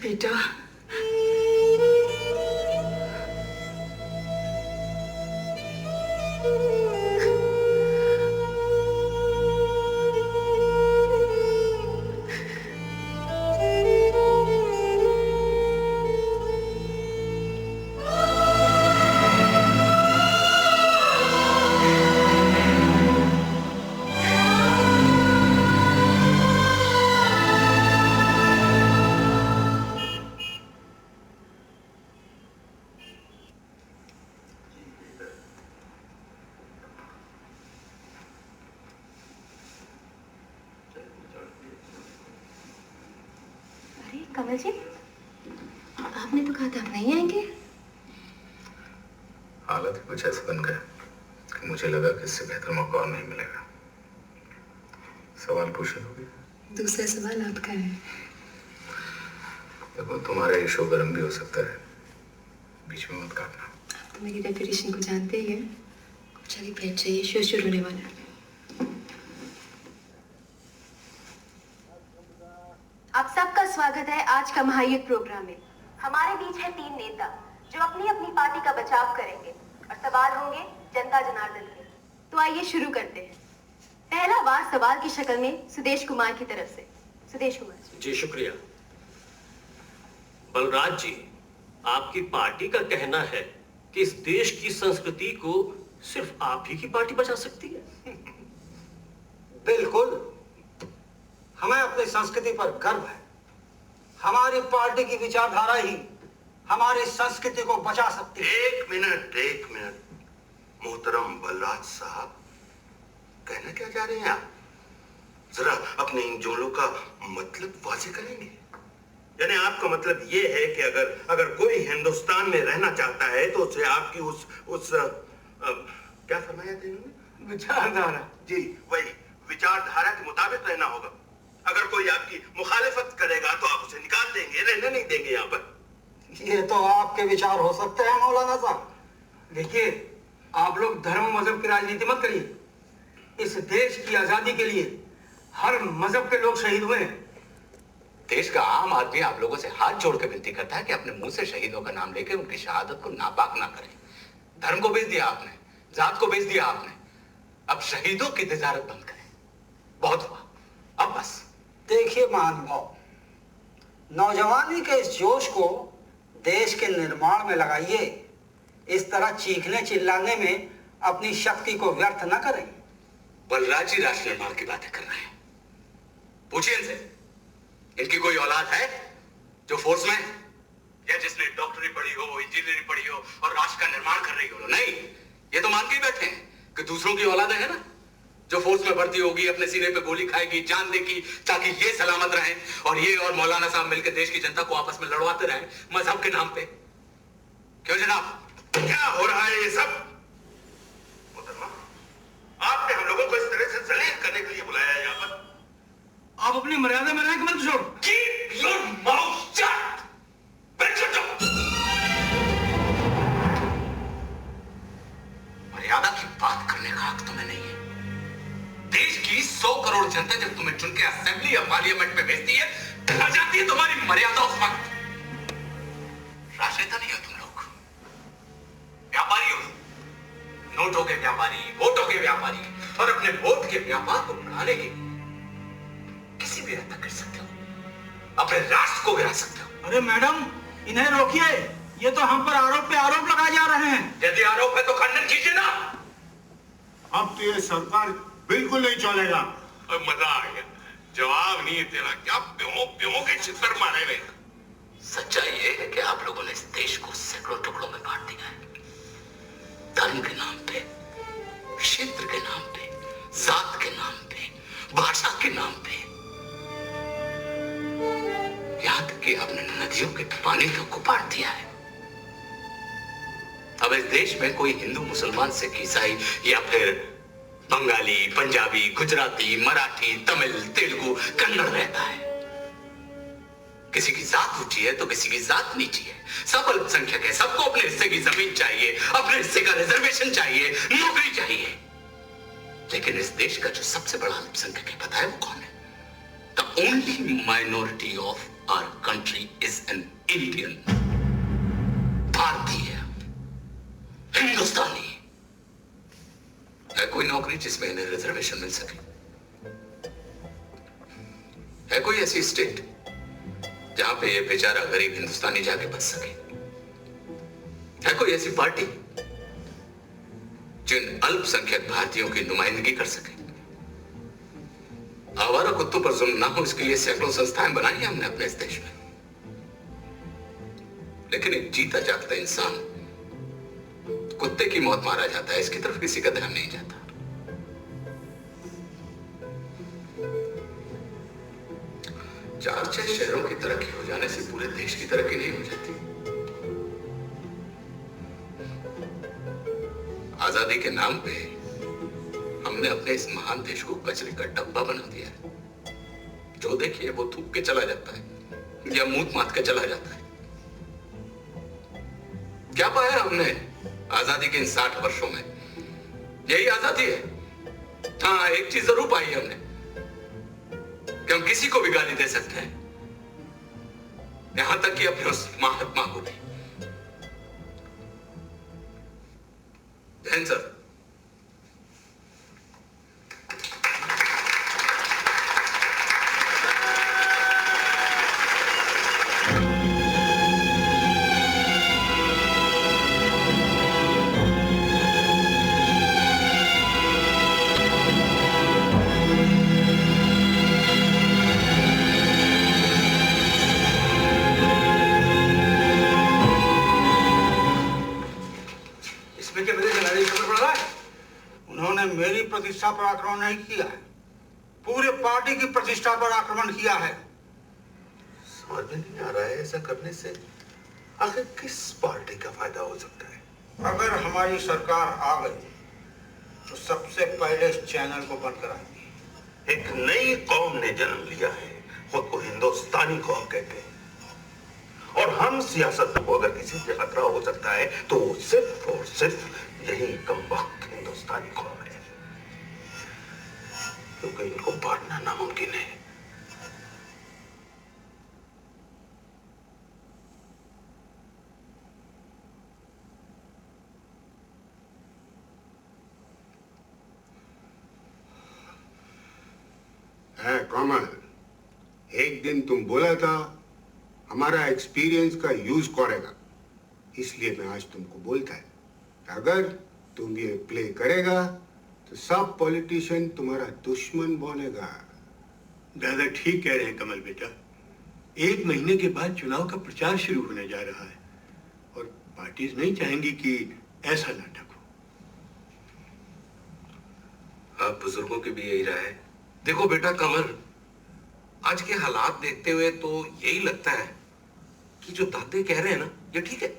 बेटा
कमल जी, आपने तो कहा था आप नहीं आएंगे।
हालत कुछ ऐसे बन गया कि मुझे लगा कि इससे बेहतर मौका और नहीं मिलेगा। सवाल पूछने दोगे?
दूसरा सवाल आपका है।
देखो तुम्हारा ये शो गर्म भी हो सकता है, बीच में मत काटना।
आप तो मेरी रेपुटेशन को जानते ही हैं। चलिए प्लेट चाहिए, शो शुरू होने वाला है।
आप सबका स्वागत है आज का महायुद्ध प्रोग्राम में। हमारे बीच है 3 नेता जो अपनी अपनी पार्टी का बचाव करेंगे और सवाल होंगे जनता जनार्दन के। तो आइए शुरू करते हैं। पहला वार सवाल की शक्ल में सुदेश कुमार की तरफ से। सुदेश कुमार
जी शुक्रिया। बलराज जी, आपकी पार्टी का कहना है कि इस देश की संस्कृति को सिर्फ आप ही की पार्टी बचा सकती है।
बिल्कुल, हमें अपनी संस्कृति पर गर्व है। हमारी पार्टी की विचारधारा ही हमारी संस्कृति को बचा सकती है।
एक मिनट मोहतरम बलराज साहब, कहना क्या चाह रहे हैं आप? जरा अपने इन जोलों का मतलब वाज़ेह करेंगे। यानी आपका मतलब ये है कि अगर कोई हिंदुस्तान में रहना चाहता है तो उसे आपकी उस क्या फरमाया था इन्होंने?
विचारधारा।
जी वही विचारधारा के मुताबिक रहना होगा। अगर कोई आपकी मुखालिफत करेगा तो आप उसे निकाल देंगे, रहने नहीं देंगे यहाँ पर।
ये तो आपके विचार हो सकते हैं मौलाना साहब।
देखिए, आप लोग धर्म मजहब की राजनीति मत करिए।
इस देश की आजादी के लिए हर मजहब के लोग शहीद हुए हैं।
देश का आम आदमी आप लोगों से हाथ जोड़ के विनती करता है कि अपने मुंह से शहीदों का नाम लेकर उनकी शहादत को नापाक ना करें। धर्म को बेच दिया आपने, जात को बेच दिया आपने, अब शहीदों की तिजारत बंद करें। बहुत हुआ, अब बस।
देखिए महानुभाव, नौजवानी के इस जोश को देश के निर्माण में लगाइए। इस तरह चीखने चिल्लाने में अपनी शक्ति को व्यर्थ न करें।
बलराज जी राष्ट्र निर्माण की बातें कर रहे हैं, पूछिए इनसे, इनकी कोई औलाद है जो फोर्स में, या जिसने डॉक्टरी पढ़ी हो, इंजीनियरिंग पढ़ी हो और राष्ट्र का निर्माण कर रही हो? नहीं, ये तो मान के ही बैठे हैं कि दूसरों की औलादें हैं ना, जो फोर्स में भर्ती होगी, अपने सीने पे गोली खाएगी, जान देगी, ताकि ये सलामत रहें और ये और मौलाना साहब मिलकर देश की जनता को आपस में लड़वाते रहें मजहब के नाम पे। क्यों जनाब,
क्या हो रहा है ये सब? मोहतरमा, आपने हम लोगों को इस तरह से जलील करने के लिए बुलाया है यहाँ पर।
आप अपनी मर्यादा में रहकर मत छोड़।
Keep your mouth shut!
मर्यादा की बात करने का हक तुम्हें नहीं है। देश की 100 करोड़ जनता जब तुम्हें चुन के असेंबली या पार्लियामेंट में भेजती है, आ जाती है तुम्हारी मर्यादा उस वक्त। राजनेता नहीं हो तुम लोग, व्यापारी हो। नोटों के व्यापारी, वोटों के व्यापारी, और अपने वोट के व्यापार को बढ़ाने के किसी भी हद तक कर सकते हो, अपने राष्ट्र को गिरा सकते हो।
अरे मैडम, इन्हें रोकिए, ये तो हम पर आरोप पे आरोप लगाए जा रहे हैं।
यदि आरोप है तो खंडन कीजिए ना।
अब तो ये सरकार बिल्कुल नहीं चलेगा।
मजा आ गया, जवाब नहीं है तेरा। क्या प्यों के चित्तर मारे हुए।
सच्चाई ये है कि आप लोगों ने इस देश को सैकड़ों टुकड़ों में बांट दिया है, धर्म के नाम पे, क्षेत्र के नाम पे, जात के नाम पे, भाषा के नाम पे। यहां तक कि आपने नदियों के पानी तक को बांट दिया है। अब इस देश में कोई हिंदू, मुसलमान, सिख, ईसाई या फिर बंगाली, पंजाबी, गुजराती, मराठी, तमिल, तेलुगु, कन्नड़ रहता है। किसी की जात ऊंची है तो किसी की जात नीची है। सब अल्पसंख्यक है, सबको अपने हिस्से की जमीन चाहिए, अपने हिस्से का रिजर्वेशन चाहिए, नौकरी चाहिए। लेकिन इस देश का जो सबसे बड़ा अल्पसंख्यक है, पता है वो कौन है? The only minority of our country is an Indian, भारतीय, हिंदुस्तानी। है कोई नौकरी जिसमें इन्हें रिजर्वेशन मिल सके? है कोई ऐसी स्टेट जहां पे ये बेचारा गरीब हिंदुस्तानी जाके बच सके? है कोई ऐसी पार्टी जिन अल्पसंख्यक भारतीयों की नुमाइंदगी कर सके? आवारा कुत्तों पर जुल्म ना हो, इसके लिए सैकड़ों संस्थाएं बनाई हैं हमने अपने इस देश में। लेकिन एक जीता जागता इंसान, कुत्ते की मौत मारा जाता है, इसकी तरफ किसी का ध्यान नहीं जाता। चार छह शहरों की तरक्की हो जाने से पूरे देश की तरक्की नहीं हो जाती। आजादी के नाम पे हमने अपने इस महान देश को कचरे का डब्बा बना दिया है। जो देखिए वो थूक के चला जाता है या मूत मात के चला जाता है। क्या पाया हमने आजादी के इन 60 वर्षों में? यही आजादी है। हाँ, एक चीज जरूर पाई है हमने कि हम किसी को भी गाली दे सकते हैं, यहां तक कि अपने उस महात्मा को भी। जैन सर,
मेरी प्रतिष्ठा पर आक्रमण नहीं किया है, पूरे पार्टी की प्रतिष्ठा पर आक्रमण किया है।
समझ में नहीं आ रहा है, ऐसा करने से आखिर किस पार्टी का फायदा हो सकता है?
अगर हमारी सरकार आ गई तो सबसे पहले इस चैनल को बंद कराएंगे।
एक नई कौम ने जन्म लिया है, खुद को हिंदुस्तानी कौम कहते हैं, और हम सियासत को अगर किसी से खतरा हो सकता है तो वो सिर्फ और सिर्फ यही कमबख्त हिंदुस्तानी कौम है। क्योंकि इनको पढ़ना नामुमकिन है।
कमल, एक दिन तुम बोला था हमारा एक्सपीरियंस का यूज करेगा, इसलिए मैं आज तुमको बोलता है अगर तुम ये प्ले करेगा तो सब पॉलिटिशियन तुम्हारा दुश्मन बनेगा।
दादा ठीक कह रहे हैं कमल बेटा। 1 महीने के बाद चुनाव का प्रचार शुरू होने जा रहा है और पार्टीज नहीं चाहेंगी कि ऐसा नाटक हो।
आप बुजुर्गों की भी यही राय है? देखो बेटा कमल, आज के हालात देखते हुए तो यही लगता है कि जो दादे कह रहे हैं ना, ये ठीक है।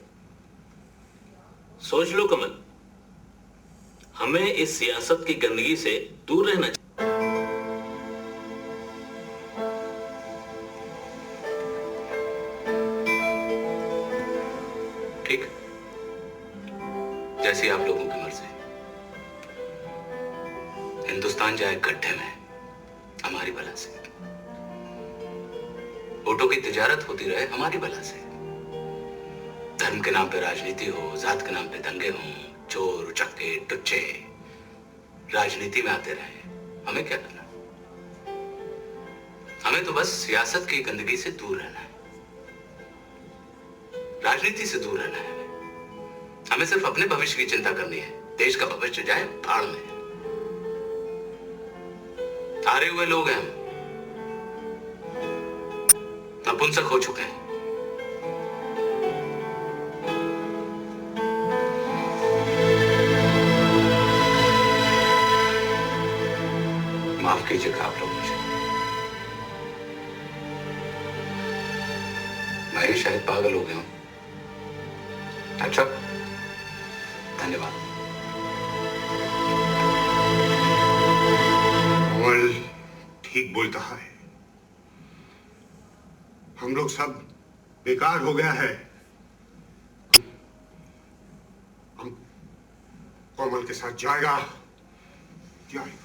सोच लो कमल, हमें इस सियासत की गंदगी से दूर रहना चाहिए।
ठीक, जैसी आप लोगों की मर्जी। हिंदुस्तान जाए गड्ढे में हमारी बला से, वोटों की तिजारत होती रहे हमारी बला से, धर्म के नाम पे राजनीति हो, जात के नाम पे दंगे हों, चोर उचक्के टुच्चे राजनीति में आते रहे, हमें क्या करना? हमें तो बस सियासत की गंदगी से दूर रहना है, राजनीति से दूर रहना है। हमें सिर्फ अपने भविष्य की चिंता करनी है, देश का भविष्य जाए भाड़ में। हारे हुए लोग हैं हम, नपुंसक हो चुके हैं। माफ कीजिएगा आप लोग मुझे, मैं ही शायद पागल हो गया हूं। अच्छा, धन्यवाद।
कमल ठीक बोलता है, हम लोग सब बेकार हो गया है। हम कमल के साथ जाएगा, जाएगा।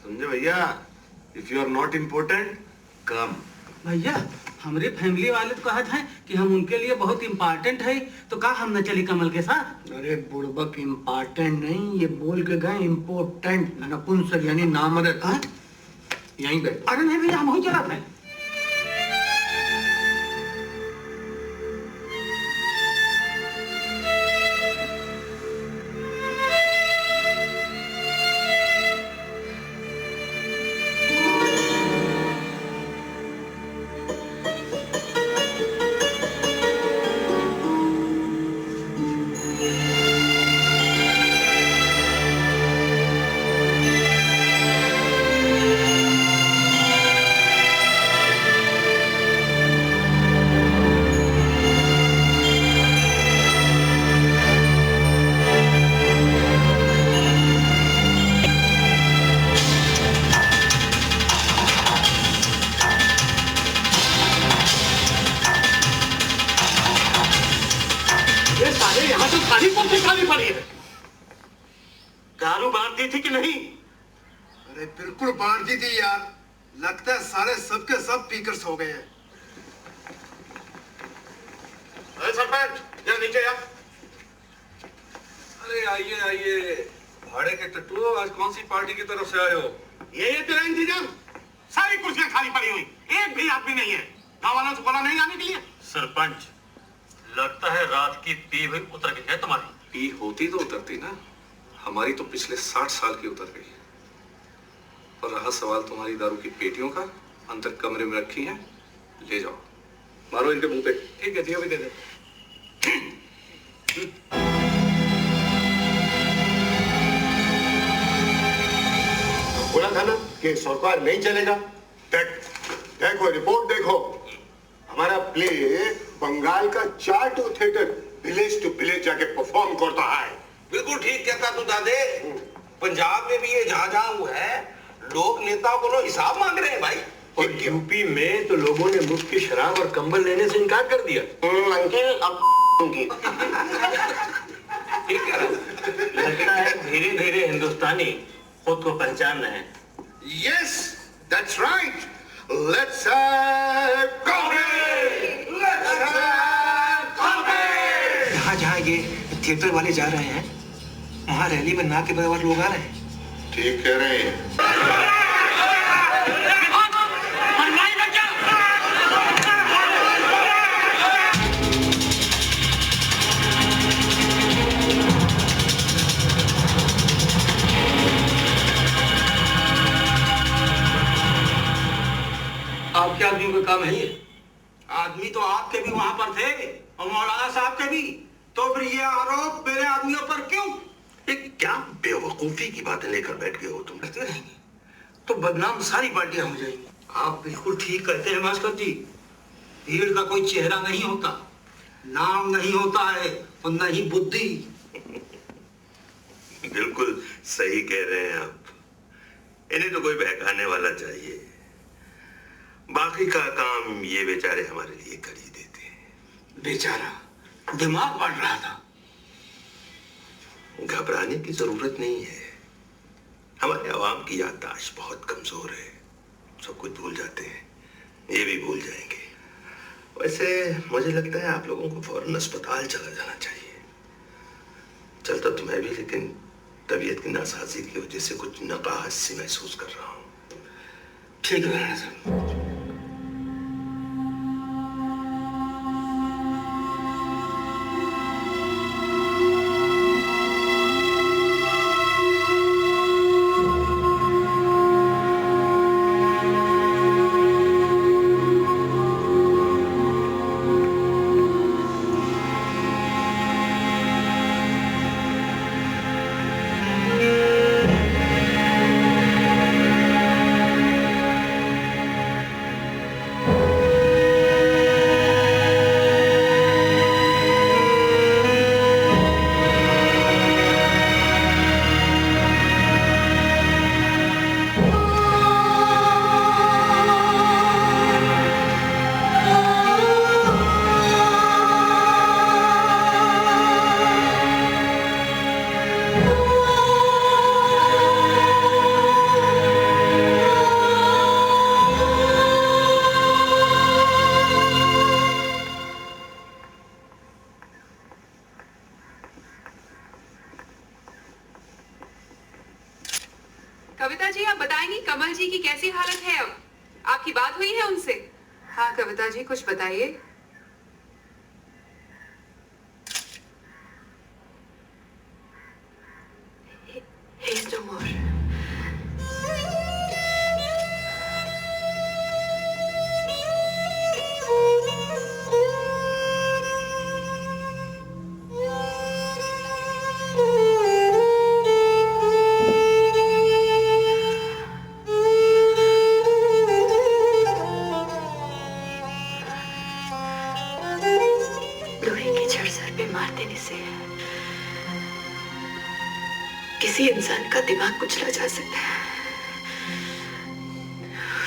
समझे भैया, if you are not important come.
भैया हमारे फैमिली वाले तो कहते हैं कि हम उनके लिए बहुत इम्पोर्टेंट है, तो कहा हम न चले कमल के साथ।
अरे बुड़बक इम्पोर्टेंट नहीं, ये बोल के गए इम्पोर्टेंट, नपुंसक यानी नामर्द। यहीं गए।
अरे नहीं भैया, हम वहीं चला थे।
दारू बांट दी थी कि नहीं?
अरे बिल्कुल बांट दी थी यार, लगता है सारे सबके सब पीकर्स हो गए हैं।
अरे सरपंच, जरा नीचे आ।
अरे आइए आइए, भाड़े के टट्टू, आज कौन सी पार्टी की तरफ से आए हो?
ये तेरा इंतजाम, सारी कुर्सियां खाली पड़ी हुई, एक भी आदमी नहीं है। गाँव वालों से बोला नहीं आने के लिए।
सरपंच, लगता है रात की पी हुई उतर गई है तुम्हारी।
पी होती तो उतरती ना, हमारी तो पिछले 60 साल की उतर गई। और रहा सवाल तुम्हारी दारू की पेटियों का, अंदर कमरे में रखी हैं, ले जाओ, मारो इनके मुंह पे।
ठीक है, दिया भी दे दे।
बोला था ना कि सरकार नहीं चलेगा। देखो रिपोर्ट देखो, हमारा प्ले बंगाल का 4 थिएटर विलेज टू विलेज जाके परफॉर्म करता है।
बिल्कुल ठीक कहता तू दादे। पंजाब में भी ये जहां हुआ है, लोग नेताओं को हिसाब मांग रहे हैं भाई।
और यूपी में तो लोगों ने मुफ्त की शराब और कंबल लेने से इनकार कर दिया।
अंकिल अब
ठीक है, लगता है धीरे धीरे हिंदुस्तानी खुद को पहचान रहे हैं।
Yes, that's right. Let's have coffee. Let's have coffee.
जहाँ जहाँ ये थिएटर वाले जा रहे हैं, वहाँ रैली में ना के बराबर लोग आ रहे हैं।
ठीक कह रहे हैं।
आपके आदमियों का काम है ये? आदमी तो आपके भी वहां पर थे और मौलाना साहब के भी, तो फिर ये आरोप मेरे आदमियों पर क्यों?
क्या बेवकूफी की बातें लेकर बैठ गए हो तुम?
करते रहेंगे तो बदनाम सारी पार्टियां हो जाएंगी। आप बिल्कुल ठीक कहते हैं भास्कर जी, भीड़ का कोई चेहरा नहीं होता, नाम नहीं होता है और न ही बुद्धि।
बिल्कुल सही कह रहे हैं आप। इन्हें तो कोई बहकाने वाला चाहिए। बाकी का काम ये बेचारे हमारे लिए कर ही देते हैं।
बेचारा दिमाग बढ़ रहा था।
घबराने की जरूरत नहीं है। हमारे आवाम की याददाश्त बहुत कमजोर है, सब कुछ भूल जाते हैं, ये भी भूल जाएंगे। वैसे मुझे लगता है आप लोगों को फौरन अस्पताल चला जाना चाहिए। चलता तो मैं भी, लेकिन तबीयत की नासाजी की वजह से कुछ नकाहत सी महसूस कर रहा हूँ।
ठीक है राणा साहब।
कविता जी, आप बताएंगी कमल जी की कैसी हालत है अब? आपकी बात हुई है उनसे? हाँ कविता जी, कुछ बताइए।
He's no more. लोहे की छड़ सर पे मार देने से किसी इंसान का दिमाग कुचला जा सकता है,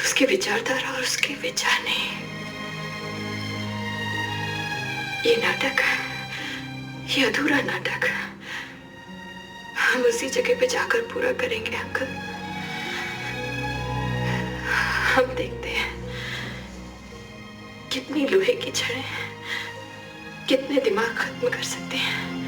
उसकी विचारधारा और उसके विचार नहीं। ये नाटक, ये अधूरा नाटक हम उसी जगह पे जाकर पूरा करेंगे अंकल। हम देखते हैं कितनी लोहे की छड़ें कितने दिमाग खत्म कर सकते हैं।